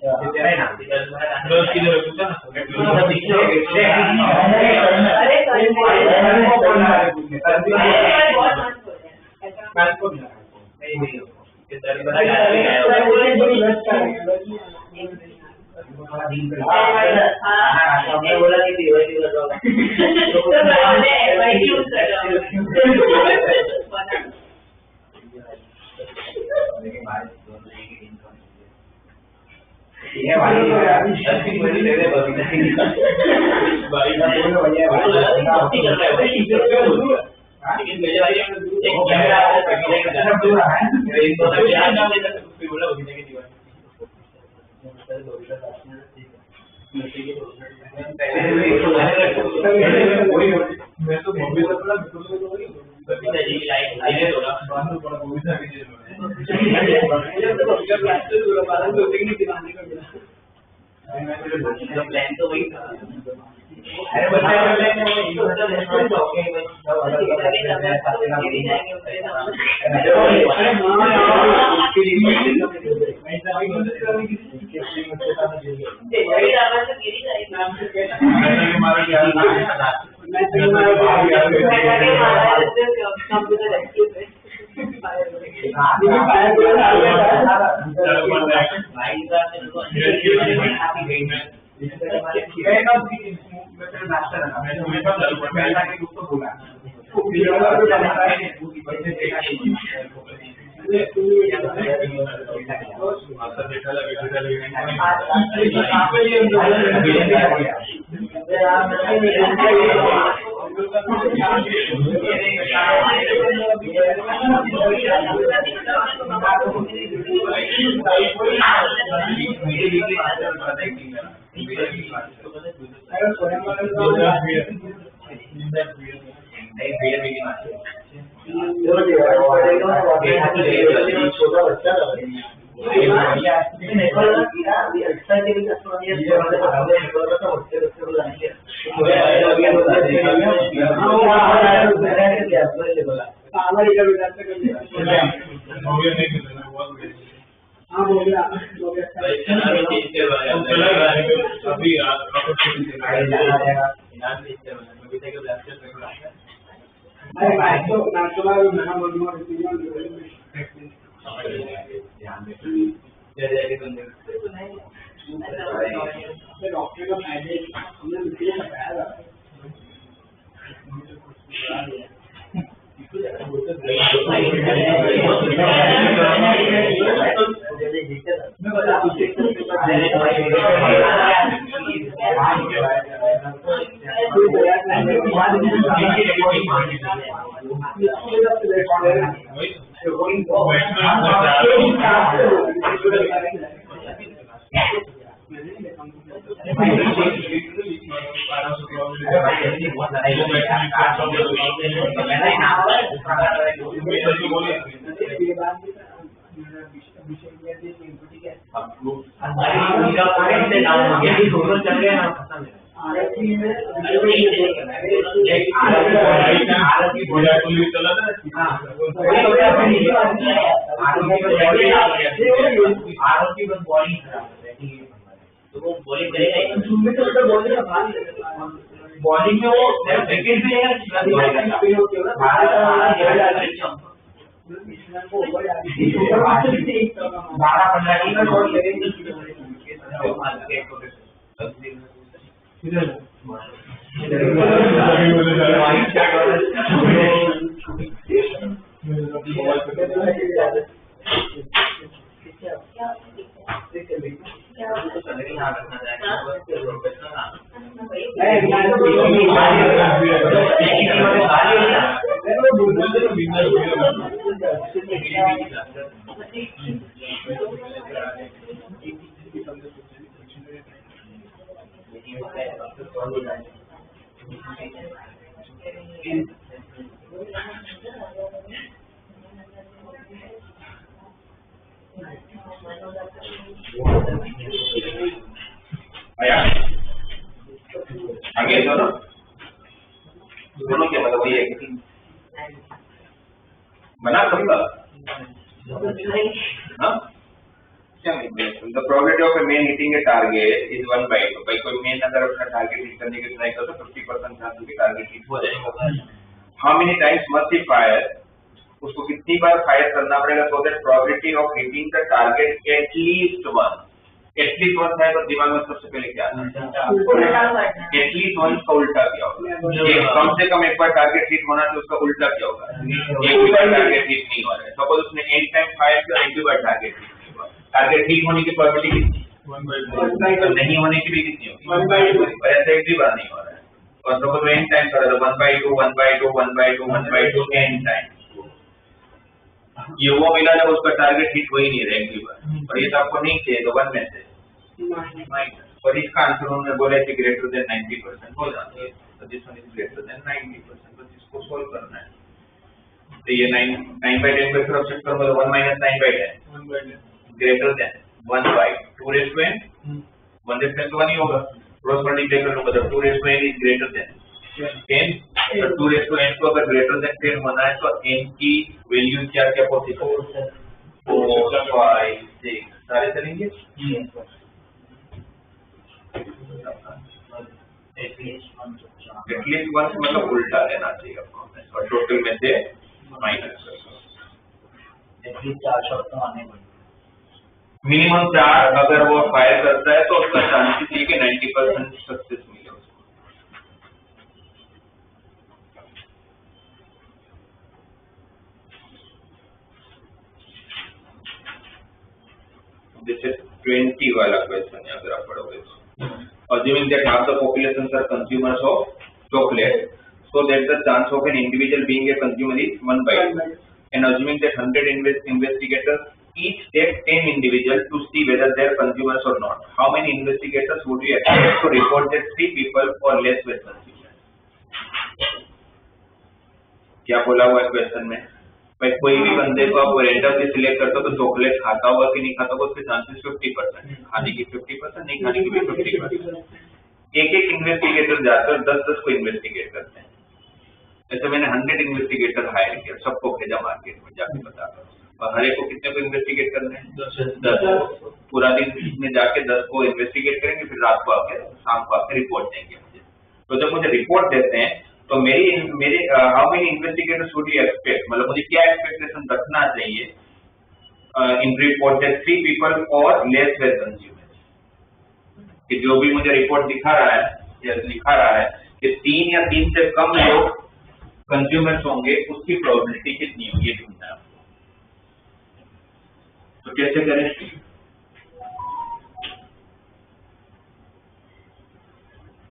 S6: तेरा नाम
S5: बस किधर पूछा ना
S6: हमने बोला कि DYT कर रहा ये भाई बड़ी ले ले भाई ना बोल भैया भाई कर रहा है लेकिन मेरे भाई एक कैमरा है सब दूर है ये तो नाम ले सकते कोई बोला होगी कि दीवार
S5: मैं तो मूवी से पहले
S6: जी लाइट आइए थोड़ा
S5: बांधो पड़ा मूवी से आगे
S6: प्लान तो वही था
S3: अरे बच्चा छोटा बच्चा बॉलिंग में वो विकेट भी
S2: आगे दोनों क्या मतलब वही है बना सकता हाँ The probability of a man hitting a target is 1/2. भाई कोई मैन अगर अपना टारगेट हिट करने की ट्राई करता तो 50% चांस है टारगेट हिट हो जाएगा. How many times must he fire? उसको कितनी बार फायर करना पड़ेगा so that probability of hitting the target at least one. At least one है तो दिमाग में सबसे पहले क्या आता है? At least one का उल्टा क्या होगा? ये कम से कम एक बार टारगेट हिट होना तो उसका उल्टा क्या होगा? एक भी बार टारगेट हिट नहीं हो रहा है. सपोज उसने 8 टाइम फायर किया, एक भी बार टारगेट हिट नहीं हुआ. टारगेट हिट होने की प्रोबेबिलिटी कितनी? 1/2. नहीं होने की भी कितनी होगी? 1/2. और ऐसे एक भी बार नहीं हो रहा है. और सपोज 8 टाइम करा तो 1/2 1/2 1/2 1/2 10 टाइम. ये वो मिला जब उसका टारगेट हिट हो ही नहीं रहा एक भी बार. और ये तो आपको नहीं चाहिए तो 1 में से माइनस. और इसका आंसर उन्होंने बोला कि ग्रेटर देन 90% हो जाती है. तो this one is greater then 90%. तो इसको सोल्व करना है. तो ये 9/10 को सब्ट्रैक्ट करो तो 1 - 9/10 greater than 1/2 raise to n. 1 raise to 1 ही होगा. क्रॉस मल्टीप्लाई कर लूंगा तो 2 raise to n is greater than 10. तो 2 रेज़ टू n को अगर ग्रेटर देन 10 होना है तो n की वैल्यू क्या क्या पॉसिबल? 4 5 6 सारे चलेंगे. एटलीस्ट वन मतलब उल्टा लेना चाहिए आपको और टोटल में से माइनस.
S4: एटलीस्ट 4 शॉट तो आने पड़ेंगे.
S2: मिनिमम 4 अगर वो फायर करता है तो उसका चांसेस ये कि 90% सक्सेस मिले उसको. जैसे 20 वाला क्वेश्चन है अगर आप पढ़ोगे तो. Assuming that half the population are consumers of chocolate, so that the chance of an individual being a consumer is 1/2. And assuming that 100 investigators each take 10 individuals to see whether they are consumers or not, how many investigators would you expect to report that 3 people or less were consumers? क्या बोला हुआ है question में? भाई कोई भी बंदे को आप रैंडमली सिलेक्ट करते हो तो चॉकलेट खाता होगा कि नहीं खाता होगा उसके चांसेस 50%. खाने की 50%, नहीं खाने की भी 50%. एक इन्वेस्टिगेटर जाकर 10 को इन्वेस्टिगेट करते हैं. ऐसे मैंने 100 इन्वेस्टिगेटर हायर किया, सबको भेजा मार्केट में जाके बताकर. और हर एक को कितने को इन्वेस्टिगेट करना है? 10. पूरा दिन में जाके 10 को इन्वेस्टिगेट करेंगे, फिर रात को आके शाम को आके रिपोर्ट देंगे मुझे. तो जब मुझे रिपोर्ट देते हैं तो मेरे how many investigators would you expect, मतलब मुझे क्या एक्सपेक्टेशन रखना चाहिए इन रिपोर्ट दैट 3 पीपल और लेस वेर कंज्यूमर्स. कि जो भी मुझे रिपोर्ट दिखा रहा है या लिखा रहा है कि 3 या 3 से कम लोग कंज्यूमर्स होंगे, उसकी प्रोबेबिलिटी कितनी होगी ये ढूंढना है. तो कैसे करें?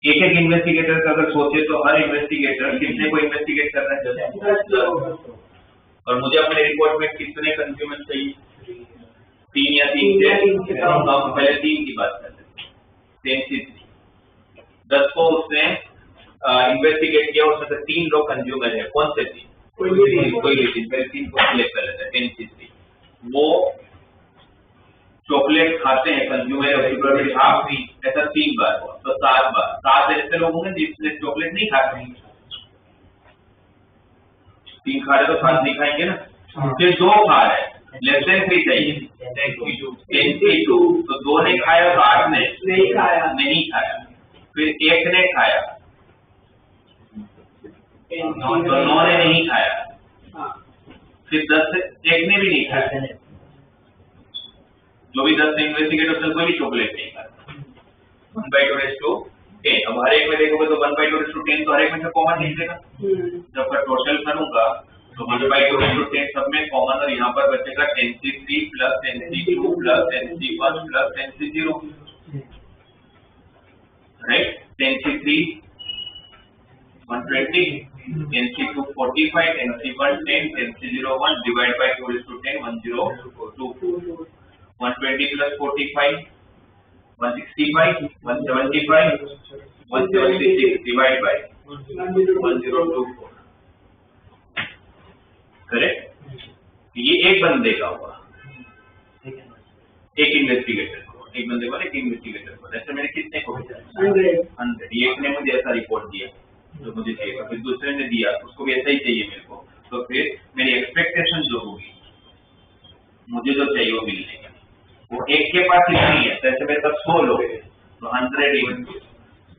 S2: एक इन्वेस्टिगेटर का अगर सोचे तो हर इन्वेस्टिगेटर कितने को इन्वेस्टिगेट कर रहा है? और मुझे अपने रिपोर्ट में कितने कंज्यूमर चाहिए? 3 या 3 से हम पहले 3 की बात करते हैं. 10 से 10 को उसने इन्वेस्टिगेट किया, उसमें से 3 लोग कंज्यूमर है. कौन से 3? कोई भी 3 को सिलेक्ट कर लेते हैं. 10 से 3 वो चॉकलेट खाते हैं कंज्यूमर और प्रोबेबिलिटी हाफ भी ऐसा 3 बार हुआ तो 7 बार. 7 ऐसे लोग होंगे जिसने चॉकलेट नहीं खाते. 3 खा रहे तो 7 नहीं खाएंगे ना. फिर 2 खा रहे हैं, लेस देन 3 चाहिए. 10 से 2 तो 2 ने खाया तो 8 ने नहीं खाया. फिर 1 ने खाया तो 9 ने नहीं खाया. फिर 10 से 1 ने भी नहीं खाया. जो भी 10 इन्वेस्टिगेटर कोई भी चॉकलेट नहीं खाता. 1/2 अब हर एक में देखोगे तो 1/2 तो हर एक में से कॉमन निकलेगा. जब मैं टोटल करूंगा तो 1/2 सब में कॉमन और यहाँ पर बचेगा 10C3 + 10C2 + 10C1 + 10C0. Right. 10C3 120, 10C2 45, 10C1 10, 10C0 1 divided by 2:10 1002. 120 + 45 165, 175, 176 divided by 1024. Correct. ये एक बंदे का हुआ, एक इन्वेस्टिगेटर को, एक बंदे को एक इन्वेस्टिगेटर को. ऐसे मैंने कितने को भेजा? 100. एक ने मुझे ऐसा रिपोर्ट दिया जो मुझे चाहिए, फिर दूसरे ने दिया उसको भी ऐसा ही चाहिए मेरे को. तो फिर मेरी एक्सपेक्टेशन जो होगी मुझे जो चाहिए वो मिल जाएगा. वो एक के पास इतनी है, जैसे मेरे पास 100 लोग हैं, तो 100 into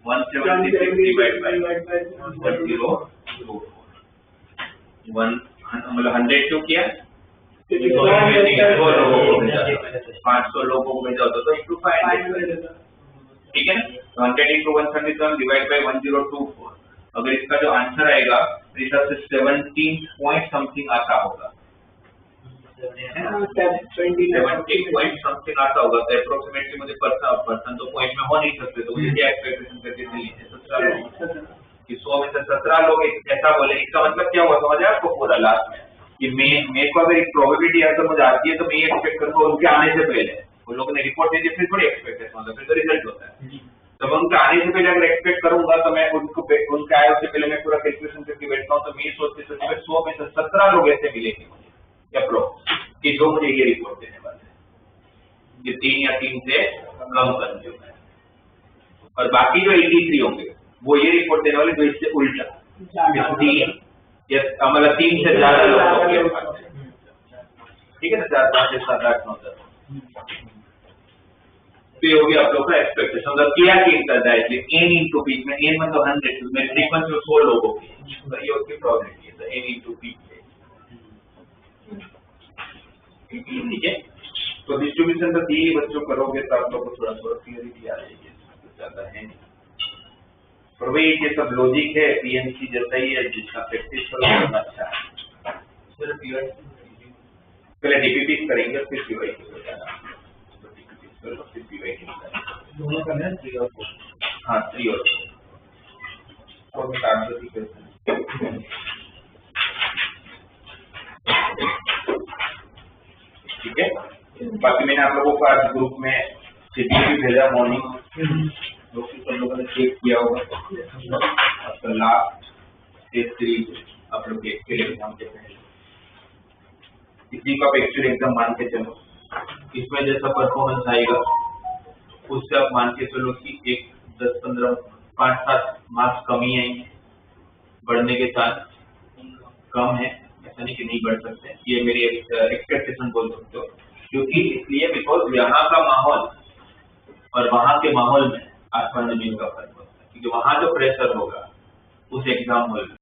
S2: 176 divided by 1004 मतलब 100 क्यों किया, 100 लोगों को भेजा, 500 लोगों को भेजा होता तो into 500, ठीक है ना। तो 100 into 137 divided by 1024, अगर इसका जो आंसर आएगा तो इसका 17 पॉइंट समथिंग आता होगा, 70 पॉइंट समथिंग आता होगा। तो अप्रोक्सीमेटली मुझे पर्सन तो पॉइंट में हो नहीं सकते, तो मुझे क्या एक्सपेक्टेशन करके नहीं है 17 लोग कि 100 में से 17 लोग ऐसा बोले। इसका मतलब क्या हुआ समझ आया आपको पूरा लास्ट में कि मेरे को अगर एक प्रोबेबिलिटी अगर मुझे आती है तो मैं ये एक्सपेक्ट करूंगा उनके आने से पहले, वो लोगों ने रिपोर्ट दे दी फिर थोड़ी एक्सपेक्टेशन होता है, फिर तो रिजल्ट होता है। तो मैं उनके आने से पहले अगर एक्सपेक्ट करूंगा तो मैं उनके आए से पहले मैं पूरा कैलकुलेशन करके बैठता हूँ, तो मैं सोचते 100 में से 17 लोग ऐसे मिलेंगे मुझे अप्रोक्स कि जो मुझे ये रिपोर्ट देने वाले हैं कि 3 या 3 से कम कंज्यूम है, और बाकी जो 83 होंगे वो ये रिपोर्ट देने वाले जो इससे उल्टा 3 मतलब 3 से ज्यादा लोग होंगे, ठीक है ना, 4 5 6 7 8 9 10। तो ये हो गया आप लोग का एक्सपेक्टेशन। मतलब क्या गेन करता है इसलिए n into p में, n मतलब 100 में फ्रीक्वेंसी 100 लोगों की, तो ये उसकी प्रोबेबिलिटी है, तो n into p, ठीक है। तो डिस्ट्रीब्यूशन तो ये बच्चों करोगे तो आप लोग को थोड़ा थोड़ा थियरी आ जाएगी, ज्यादा है नहीं। और वही ये सब लॉजिक है पीएनसी जैसा ही है, जिसका प्रैक्टिस करो अच्छा है। पहले डीपीपी करेंगे फिर पीवाईटी हो जाना, फिर पीवाईटी
S4: दोनों करना है 3 और 4।
S2: हाँ 3 और 4 और ठीक है। बाकी मैंने आप लोगों को आज ग्रुप में शेड्यूल भी भेजा मॉर्निंग, सब लोगों ने चेक किया होगा। आपका लास्ट टेस्ट सीरीज आप लोग एक्चुअल एग्जाम के पहले इसी को आप एक्चुअल एग्जाम मान के चलो, इसमें जैसा परफॉर्मेंस आएगा उससे आप मान के चलो कि एक 10 15 5 7 मार्क्स कम ही आएंगे, बढ़ने के चांस कम है, ऐसा नहीं कि नहीं बढ़ सकते, ये मेरी एक्सपेक्टेशन बोल सकते हो। क्योंकि इसलिए बिकॉज यहाँ का माहौल और वहाँ के माहौल में आसमान जमीन का फर्क होता है, क्योंकि वहाँ जो प्रेशर होगा उस एग्जाम हॉल में